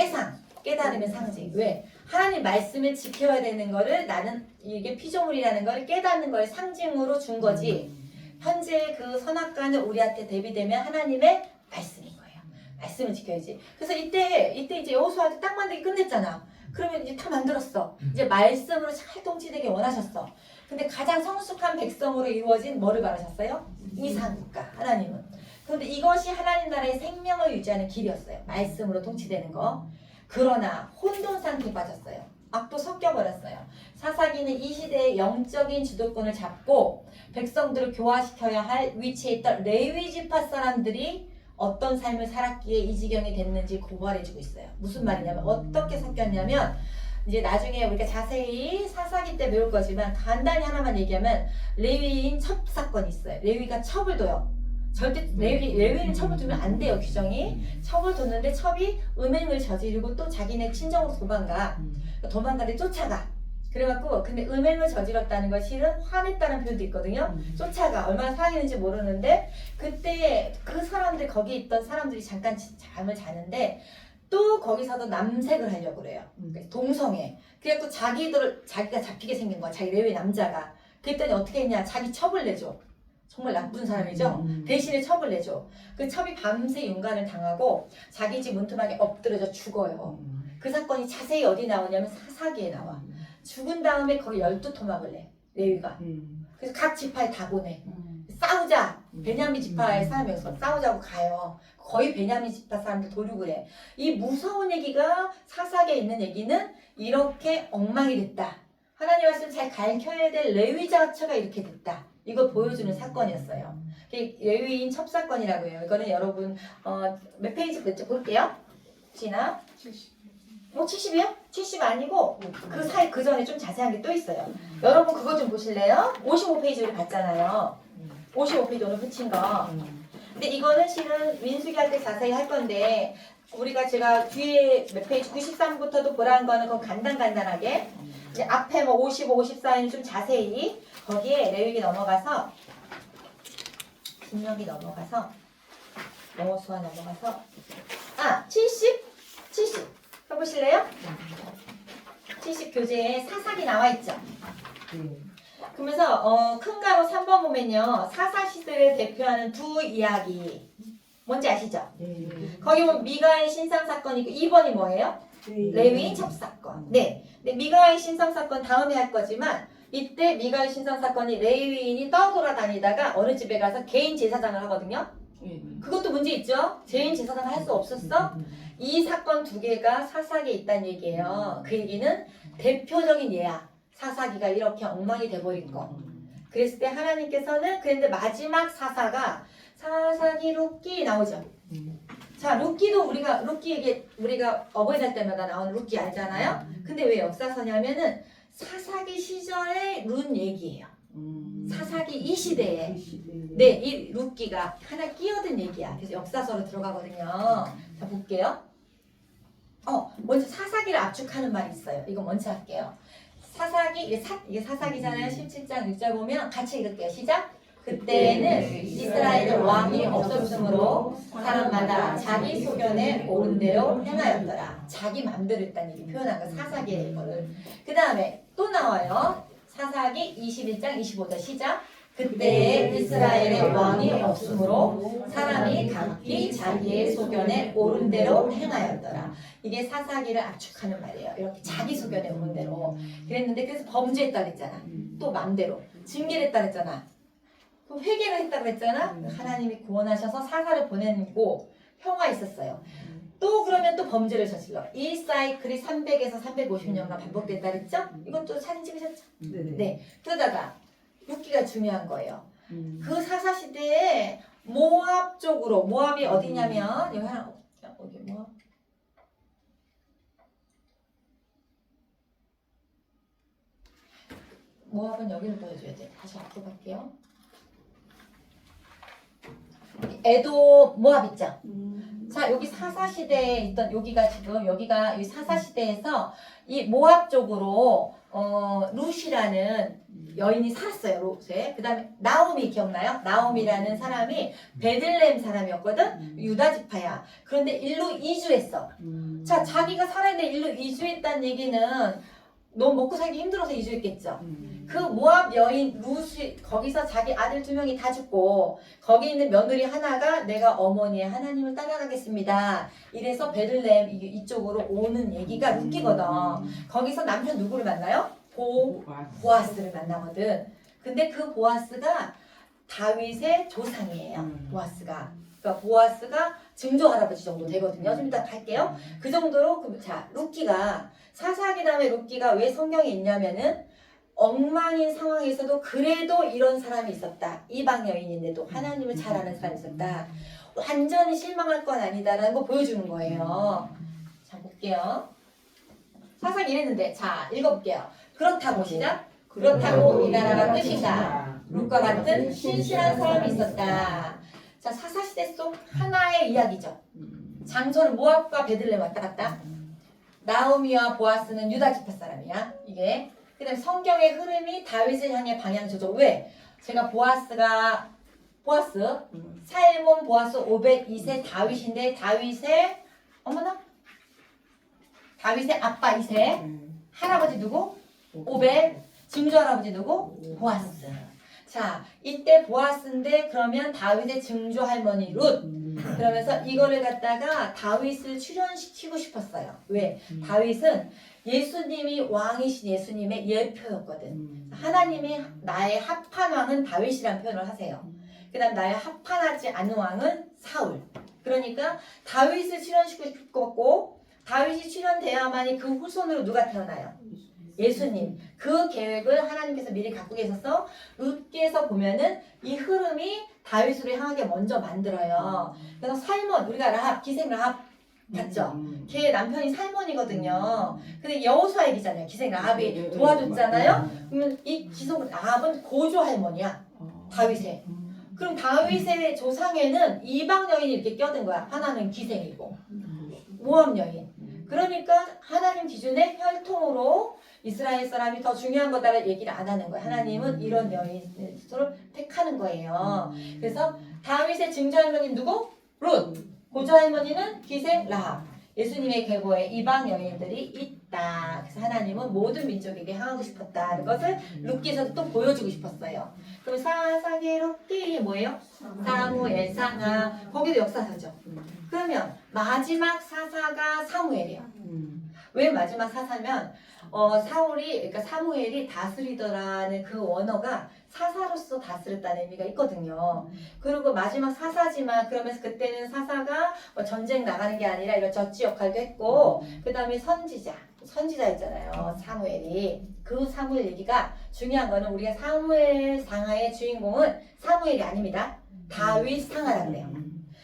깨달음의 상징. 왜? 하나님 말씀을 지켜야 되는 거를 나는 이게 피조물이라는 걸 깨닫는 걸 상징으로 준 거지. 현재 그 선악과는 우리한테 대비되면 하나님의 말씀인 거예요. 말씀을 지켜야지. 그래서 이때 이제 여호수아한테 땅 만들기 끝냈잖아. 그러면 이제 다 만들었어. 이제 말씀으로 잘 통치되게 원하셨어. 근데 가장 성숙한 백성으로 이루어진 뭐를 바라셨어요? 이상국가 하나님은. 그런데 이것이 하나님 나라의 생명을 유지하는 길이었어요. 말씀으로 통치되는 거. 그러나 혼돈 상태에 빠졌어요. 악도 섞여버렸어요. 사사기는 이 시대의 영적인 주도권을 잡고 백성들을 교화시켜야 할 위치에 있던 레위 지파 사람들이 어떤 삶을 살았기에 이 지경이 됐는지 고발해주고 있어요. 무슨 말이냐면 어떻게 섞였냐면 이제 나중에 우리가 자세히 사사기 때 배울 거지만 간단히 하나만 얘기하면 레위인 첩사건이 있어요. 레위가 첩을 둬요. 절대 레위는 첩을 두면 안 돼요. 규정이. 첩을 뒀는데 첩이 음행을 저지르고 또 자기네 친정으로 도망가는데 쫓아가. 그래갖고 근데 음행을 저질렀다는 걸 실은 화냈다는 표현도 있거든요. 쫓아가. 얼마나 상했는지 모르는데 그때 그 사람들 거기 있던 사람들이 잠깐 잠을 자는데 또 거기서도 남색을 하려고 그래요. 동성애. 그래갖고 자기가 잡히게 생긴 거야. 자기 레위 남자가. 그랬더니 어떻게 했냐. 자기 첩을 내줘. 정말 나쁜 사람이죠. 대신에 첩을 내줘. 그 첩이 밤새 윤관을 당하고 자기 집 문틈하게 엎드려져 죽어요. 그 사건이 자세히 어디 나오냐면 사사기에 나와. 죽은 다음에 거기 12토막을 내. 레위가. 그래서 각 지파에 다 보내. 싸우자. 베냐민 지파의 사람이어서 싸우자고 가요. 거의 베냐민 지파 사람들 도륙을 해. 이 무서운 얘기가 사사기에 있는 얘기는 이렇게 엉망이 됐다. 하나님 말씀 잘 가르쳐야 될 레위 자체가 이렇게 됐다. 이걸 보여주는 사건이었어요. 레위인 첩사건이라고 해요. 이거는 여러분 몇 페이지 볼게요. 지나 70이요? 70 아니고 그 전에 좀 자세한 게 또 있어요. 여러분 그거 좀 보실래요? 55페이지를 봤잖아요. 55페이지 오늘 붙인 거. 근데 이거는 실은 민수기 할 때 자세히 할 건데 우리가 제가 뒤에 몇 페이지 93부터도 보라는 거는 그건 간단하게 이제 앞에 뭐 55, 54는 좀 자세히 거기에 레위기 넘어가서 신명기 넘어가서 여호수아 넘어가서 70 해보실래요? 70 교재에 사사기 나와 있죠. 그러면서 큰 가로 3번 보면요 사사 시대를 대표하는 두 이야기 뭔지 아시죠? 거기 보면 미가의 신상 사건이 있고 2번이 뭐예요? 레위 첩사건. 네. 근데 미가의 신상 사건 다음에 할 거지만 이때 미가의 신상 사건이 레위인이 떠돌아다니다가 어느 집에 가서 개인 제사장을 하거든요. 그것도 문제 있죠? 개인 제사장을 할 수 없었어? 이 사건 두 개가 사사기에 있다는 얘기예요. 그 얘기는 대표적인 예야. 사사기가 이렇게 엉망이 돼버린 거. 그랬을 때 하나님께서는 그런데 마지막 사사가 사사기 룻기 나오죠. 자, 룻기도 우리가 어버이날 때마다 나오는 룻기 알잖아요. 근데 왜 역사서냐면은 사사기 시절의 룻 얘기예요. 사사기 이 시대에 네, 이 룻기가 하나 끼어든 얘기야. 그래서 역사서로 들어가거든요. 자, 볼게요. 먼저 사사기를 압축하는 말이 있어요. 이거 먼저 할게요. 사사기 이게 사사기잖아요. 17장 6절 보면 같이 읽을게요. 시작. 그때는 이스라엘 왕이 없었으므로 사람마다 자기 소견에 옳은 대로 행하였더라. 자기 맘대로 했다는 얘기 표현한 거 사사기의 거를. 그 다음에 또 나와요. 사사기 21장 25절 시작. 그때에 이스라엘의 왕이 없으므로 사람이 각기 자기의 소견에 옳은 대로 행하였더라. 이게 사사기를 압축하는 말이에요. 이렇게 자기 소견에 옳은 대로 그랬는데 그래서 범죄했다 그랬잖아. 또 맘대로 징계를 했다 그랬잖아. 그럼 회개를 했다 그랬잖아. 하나님이 구원하셔서 사사를 보내고 평화 있었어요. 또 그러면 또 범죄를 저질러. 이 사이클이 300에서 350년간 반복됐다 그랬죠? 이것도 사진 찍으셨죠? 네. 그러다가 룻기가 중요한 거예요. 그 사사 시대에 모압 쪽으로 모압이 어디냐면 여기 하나 여기 모압은 여기를 보여줘야 돼. 다시 앞으로 갈게요. 에도 모압 있죠? 자, 여기 사사 시대에 있던 여기가 이 사사 시대에서 이 모압 쪽으로 룻이라는 여인이 살았어요. 롯에. 그 다음에 나오미 기억나요? 나오미라는 사람이 베들레헴 사람이었거든. 유다 지파야. 그런데 일로 이주했어. 자, 자기가 살아있는데 일로 이주했다는 얘기는 너무 먹고 살기 힘들어서 이주했겠죠. 그 모압 여인 룻이 거기서 자기 아들 2명이 다 죽고 거기 있는 며느리 하나가 내가 어머니의 하나님을 따라가겠습니다. 이래서 베들레헴 이쪽으로 오는 얘기가 룻기거든. 거기서 남편 누구를 만나요? 보아스를 만나거든. 근데 그 보아스가 다윗의 조상이에요. 보아스가. 그러니까 보아스가 증조 할아버지 정도 되거든요. 좀 이따 갈게요. 그 정도로 자, 룻기가 사사기 다음에 룻기가 왜 성경에 있냐면은 엉망인 상황에서도 그래도 이런 사람이 있었다. 이방 여인인데도 하나님을 잘 아는 사람이 있었다. 완전히 실망할 건 아니다라는 거 보여주는 거예요. 자, 볼게요. 사상 이랬는데 자, 읽어볼게요. 그렇다고 시작. 그렇다고 이 나라가 끝인가. 룻과 같은 신실한 사람이 있었다. 자, 사사시대 속 하나의 이야기죠. 장소는 모압과 베들레헴 왔다 갔다. 나오미와 보아스는 유다 지파 사람이야. 이게. 그 다음에 성경의 흐름이 다윗을 향해 방향 조정. 왜? 제가 보아스, 살몬, 보아스, 오벳, 이세, 다윗인데 다윗의 아빠 이세, 할아버지 누구? 오벳, 증조 할아버지 누구? 보아스. 자, 이때 보아스인데 그러면 다윗의 증조 할머니 룻. 그러면서 이거를 갖다가 다윗을 출연시키고 싶었어요. 왜? 다윗은 예수님이 왕이신 예수님의 예표였거든. 하나님이 나의 합한 왕은 다윗이라는 표현을 하세요. 그 다음 나의 합한하지 않은 왕은 사울. 그러니까 다윗을 출연시키고 싶었고 다윗이 출연돼야만이 그 후손으로 누가 태어나요? 예수님. 그 계획을 하나님께서 미리 갖고 계셔서 룻기에서 보면은 이 흐름이 다윗으로 향하게 먼저 만들어요. 그래서 살몬, 우리가 라합, 기생 라합 봤죠? 걔 남편이 살몬이거든요. 근데 여호수아 얘기잖아요. 기생 라합이 도와줬잖아요. 그러면 이 기생 라합은 고조 할머니야. 다윗의. 그럼 다윗의 조상에는 이방 여인이 이렇게 껴든 거야. 하나는 기생이고. 모함 여인. 그러니까 하나님 기준의 혈통으로 이스라엘 사람이 더 중요한 거다라는 얘기를 안 하는 거예요. 하나님은 이런 여인을 택하는 거예요. 그래서 다윗의 증조 할머니는 누구? 룻. 고조 할머니는 기생 라합. 예수님의 계보에 이방 여인들이 있다. 그래서 하나님은 모든 민족에게 향하고 싶었다는 것을 룻기에서도 또 보여주고 싶었어요. 그럼 사사기록기 뭐예요? 사무엘, 상하. 거기도 역사서죠. 그러면 마지막 사사가 사무엘이에요. 왜 마지막 사사면 사울이 그러니까 사무엘이 다스리더라는 그 원어가 사사로서 다스렸다는 의미가 있거든요. 그리고 마지막 사사지만 그러면서 그때는 사사가 뭐 전쟁 나가는 게 아니라 이런 젖지 역할도 했고 그 다음에 선지자였잖아요. 사무엘이. 그 사무엘 얘기가 중요한 거는 우리가 사무엘 상하의 주인공은 사무엘이 아닙니다. 다윗 상하라 그래요.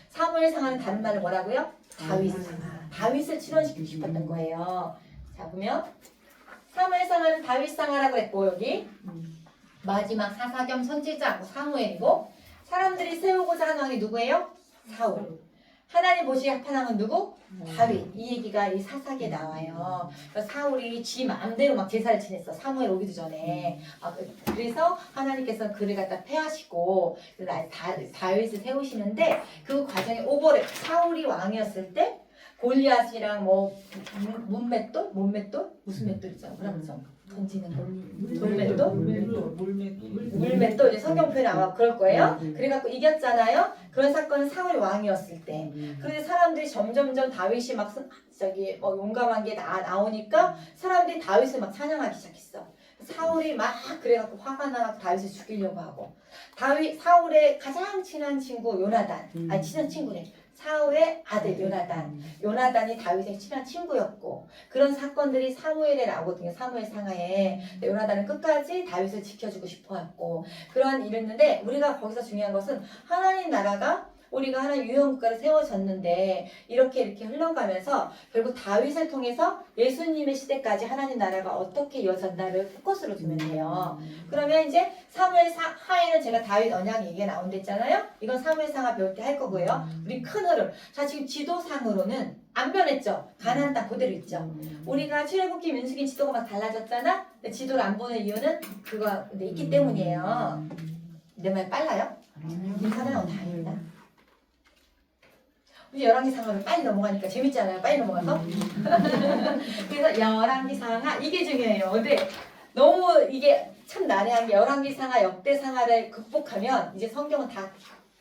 사무엘 상하는 다른 말로 뭐라고요? 다윗 상하. 다윗을 출연시키고 싶었던 거예요. 자 보면 사무엘 상하는 다윗 상하라고 했고 여기 마지막 사사 겸 선지자 사무엘이고 사람들이 세우고자 하는 왕이 누구예요? 사울. 하나님 보시기에 합한 왕은 누구? 다윗. 이 얘기가 이 사사기에 나와요. 그러니까 사울이 지 마음대로 막 제사를 지냈어. 사무엘 오기도 전에. 그래서 하나님께서 그를 갖다 패하시고 다윗을 세우시는데 그 과정에 오버랩 사울이 왕이었을 때 골리앗이랑 뭐 문맷돌? 무슨 맷돌 있잖아. 그러면서 던지는 거. 물맷돌. 이제 성경 표현이 아마 그럴 거예요. 그래갖고 이겼잖아요. 그런 사건은 사울이 왕이었을 때. 그런데 사람들이 점점점 다윗이 막 용감한 게 나오니까 사람들이 다윗을 막 찬양하기 시작했어. 사울이 막 그래갖고 화가 나서 다윗을 죽이려고 하고 사울의 가장 친한 친구 요나단 친한 친구네. 사울의 아들 요나단이 다윗의 친한 친구였고 그런 사건들이 사무엘에 나오거든요. 사무엘 상하에 요나단은 끝까지 다윗을 지켜주고 싶어했고 그러한 일이었는데 우리가 거기서 중요한 것은 하나님 나라가 우리가 하나님 유형국가를 세워졌는데 이렇게 흘러가면서 결국 다윗을 통해서 예수님의 시대까지 하나님 나라가 어떻게 이어졌나를 포커스로 두면 돼요. 그러면 이제 사무엘 하에는 제가 다윗 언약 얘기가 나온댔잖아요. 이건 사무엘 상하 배울 때 할 거고요. 우리 큰 흐름. 자 지금 지도상으로는 안 변했죠. 가나안 땅 그대로 있죠. 우리가 출애굽기 민수기 지도가 막 달라졌잖아. 근데 지도를 안 보는 이유는 그거 있기 때문이에요. 내 말 빨라요? 인사가 다행이다. 우리 열왕기 상하를 빨리 넘어가니까 재밌잖아요. 빨리 넘어가서. 그래서 열왕기 상하 이게 중요해요. 근데 너무 이게 참 난해한 게 열왕기 상하 역대 상하를 극복하면 이제 성경은 다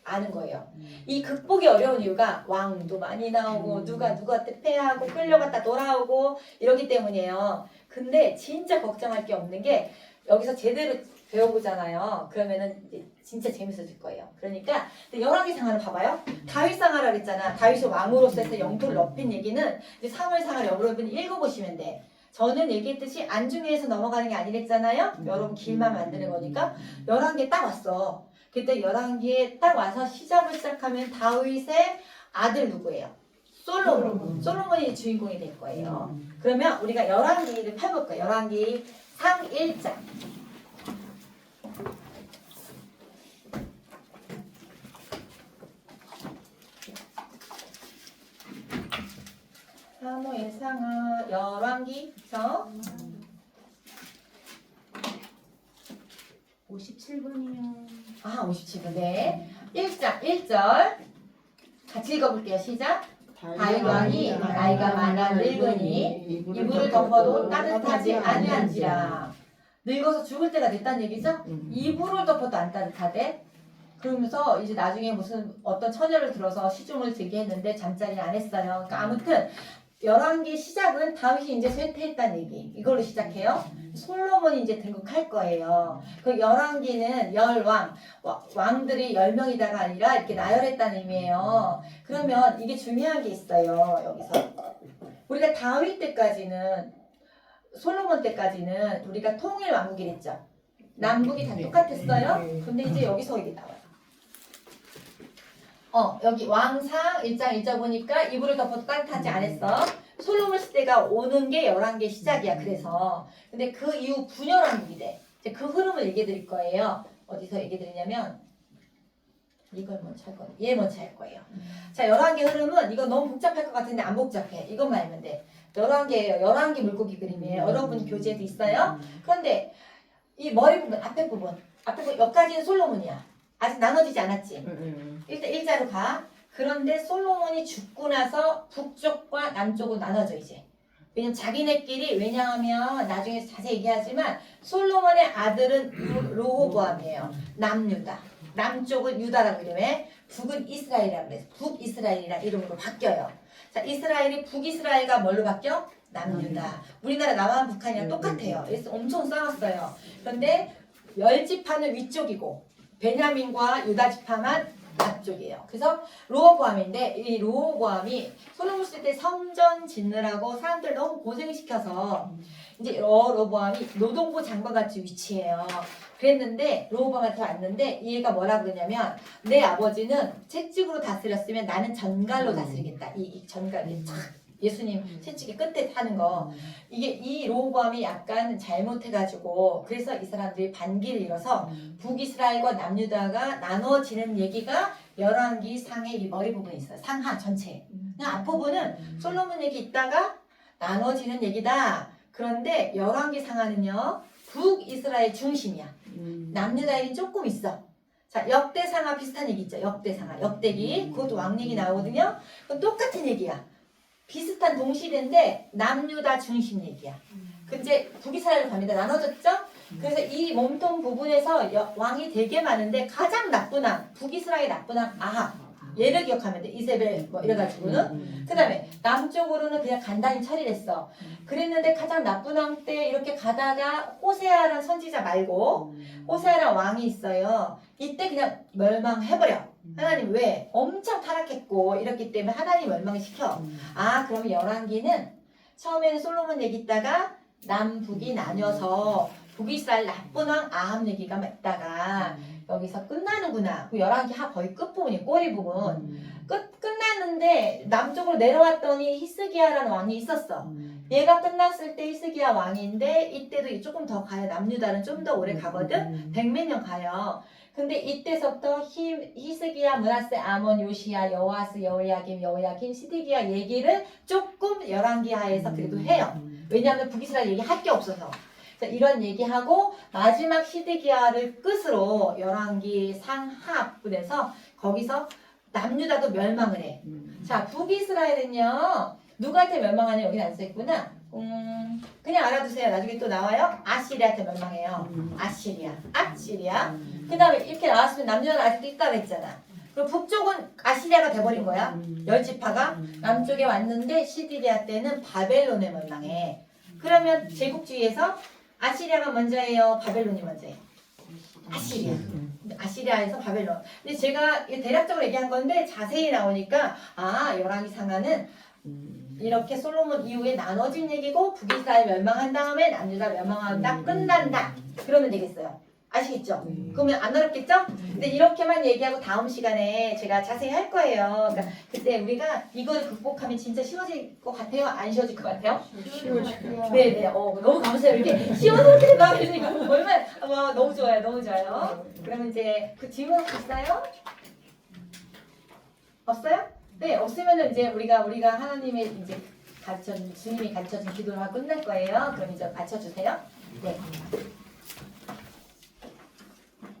아는 거예요. 이 극복이 어려운 이유가 왕도 많이 나오고 누가 누구한테 패하고 끌려갔다 돌아오고 이러기 때문이에요. 근데 진짜 걱정할 게 없는 게 여기서 제대로 배워보잖아요. 그러면은 이제 진짜 재밌어질 거예요. 그러니까 열왕기 상하를 봐봐요. 다윗 상하라고 했잖아. 다윗이 왕으로서 해서 영토를 넓힌 얘기는 이제 사무엘 상하를 여러분 읽어보시면 돼. 저는 얘기했듯이 안중에서 넘어가는 게 아니랬잖아요. 여러분 길만 만드는 거니까 열왕기에 딱 왔어. 그때 열왕기에 딱 와서 시작하면 다윗의 아들 누구예요? 솔로몬이 주인공이 될 거예요. 그러면 우리가 열왕기를 펴볼 거예요. 열왕기 상 1장. 사무엘 상하 열왕기 저 57번이요. 57번 네 1장 1절 같이 읽어볼게요. 시작. 다윗 왕이 나이가 많아 늙으니 이불을 덮어도 따뜻하지 아니한지라. 늙어서 죽을 때가 됐다는 얘기죠? 이불을 덮어도 안 따뜻하대. 그러면서 이제 나중에 무슨 어떤 처녀를 들어서 시중을 들게 했는데 잠자리 안 했어요. 그러니까 아무튼 열왕기 시작은 다윗이 이제 쇠퇴했다는 얘기. 이걸로 시작해요. 솔로몬이 이제 등극할 거예요. 그 열왕기는 열왕, 왕들이 10명이다가 아니라 이렇게 나열했다는 의미예요. 그러면 이게 중요한 게 있어요. 여기서 우리가 다윗 때까지는 솔로몬 때까지는 우리가 통일 왕국이랬죠. 남북이 다 똑같았어요. 근데 이제 여기서 이게 나와요. 여기 왕상 1장 1절 보니까 이불을 덮어도 따뜻하지 않았어. 솔로몬 시대가 오는 게 11개 시작이야. 그래서 근데 그 이후 분열왕국이 돼. 이제 그 흐름을 얘기해 드릴 거예요. 어디서 얘기해 드리냐면 이걸 먼저 할 거예요. 얘 먼저 할 거예요. 자, 11개 흐름은 이거 너무 복잡할 것 같은데 안 복잡해. 이것만 알면 돼. 11개예요. 11개 물고기 그림이에요. 여러분 교재도 있어요. 그런데 이 머리 부분, 앞에 부분 여기까지는 솔로몬이야. 아직 나눠지지 않았지. 일단 일자로 가. 그런데 솔로몬이 죽고 나서 북쪽과 남쪽으로 나눠져 이제. 왜냐면 자기네끼리 왜냐하면 나중에 자세히 얘기하지만 솔로몬의 아들은 르호보암이에요. 남유다. 남쪽은 유다라고 이름해. 북은 이스라엘이라고 그래서 북이스라엘이라 이름으로 바뀌어요. 자, 이스라엘이 북이스라엘과 뭘로 바뀌어? 남유다. 우리나라 남한 북한이랑 똑같아요. 그래서 엄청 싸웠어요. 그런데 10지파는 위쪽이고 베냐민과 유다 지파만 앞쪽이에요. 그래서 르호보암인데 이 르호보암이 솔로몬 시대 때 성전 짓느라고 사람들 너무 고생시켜서 이제 르호보암이 노동부 장관같이 위치해요. 그랬는데 르호보암한테 왔는데 얘가 뭐라 그러냐면 내 아버지는 채찍으로 다스렸으면 나는 전갈로 다스리겠다. 이 전갈이 참 예수님 채찍이 끝에 하는 거 이게 이 르호보암이 약간 잘못해가지고 그래서 이 사람들이 반기를 이뤄서 북이스라엘과 남유다가 나눠지는 얘기가 열왕기 상의 이 머리 부분에 있어요. 상하 전체. 그냥 앞부분은 솔로몬 얘기 있다가 나눠지는 얘기다. 그런데 열왕기 상하는요 북이스라엘 중심이야. 남유다 얘기는 조금 있어. 자, 역대상하 비슷한 얘기 있죠. 역대상하, 역대기. 그것도 왕 얘기 나오거든요. 그건 똑같은 얘기야. 비슷한 동시대인데 남유다 중심 얘기야. 근데 북이스라엘로 갑니다. 나눠졌죠? 그래서 이 몸통 부분에서 왕이 되게 많은데 가장 나쁜 왕, 북이스라엘 나쁜 왕 아합. 얘를 기억하면 돼. 이세벨 뭐 이래가지고는. 그 다음에 남쪽으로는 그냥 간단히 처리했어. 그랬는데 가장 나쁜 왕 때 이렇게 가다가 호세아라는 선지자 말고 호세아라는 왕이 있어요. 이때 그냥 멸망해버려. 하나님 왜? 엄청 타락했고 이렇기 때문에 하나님 멸망을 시켜. 아 그러면 열왕기는 처음에는 솔로몬 얘기 있다가 남북이 나뉘어서 북이스라엘 나쁜 왕 아합 얘기가 있다가 여기서 끝나는구나. 그 열왕기 거의 끝부분이 꼬리 부분. 끝났는데 남쪽으로 내려왔더니 히스기야라는 왕이 있었어. 얘가 끝났을 때 히스기야 왕인데 이때도 조금 더 가요. 남유다는 좀 더 오래 가거든. 100몇 년 가요. 근데 이때서부터 히스기야, 므낫세, 아몬, 요시야, 여호아스, 여호야김, 시드기야 얘기를 조금 열왕기하에서 그래도 해요. 왜냐하면 북이스라엘 얘기 할 게 없어서. 자, 이런 얘기하고 마지막 시드기야를 끝으로 열왕기 상하분에서 거기서 남유다도 멸망을 해. 자, 북이스라엘은요 누구한테 멸망하냐 여기는 안 써있구나. 그냥 알아두세요. 나중에 또 나와요. 아시리아한테 멸망해요. 아시리아. 그 다음에 이렇게 나왔으면 남유다는 아직도 있다고 했잖아. 그럼 북쪽은 아시리아가 돼버린 거야. 10지파가 남쪽에 왔는데 시드기야 때는 바벨론에 멸망해. 그러면 제국주의에서 아시리아가 먼저예요? 바벨론이 먼저예요? 아시리아에서 바벨론. 근데 제가 대략적으로 얘기한 건데 자세히 나오니까 열왕기 상하는 이렇게 솔로몬 이후에 나눠진 얘기고 북이스라엘 멸망한 다음에 남유다 멸망한다 끝난다 그러면 되겠어요. 아시겠죠? 그러면 안 어렵겠죠? 근데 이렇게만 얘기하고 다음 시간에 제가 자세히 할 거예요. 그러니까 그때 우리가 이걸 극복하면 진짜 쉬워질 것 같아요? 안 쉬워질 것 같아요? 네네. 너무 감사해요. 이렇게 쉬워질 것 같으니까 얼마나 너무 좋아요. 너무 좋아요. 그러면 이제 그 질문 혹시 있어요? 없어요? 네, 없으면은 이제 우리가 하나님의 이제 주님이 가르쳐준 기도를 하고 끝날 거예요. 그럼 이제 받쳐주세요. 네.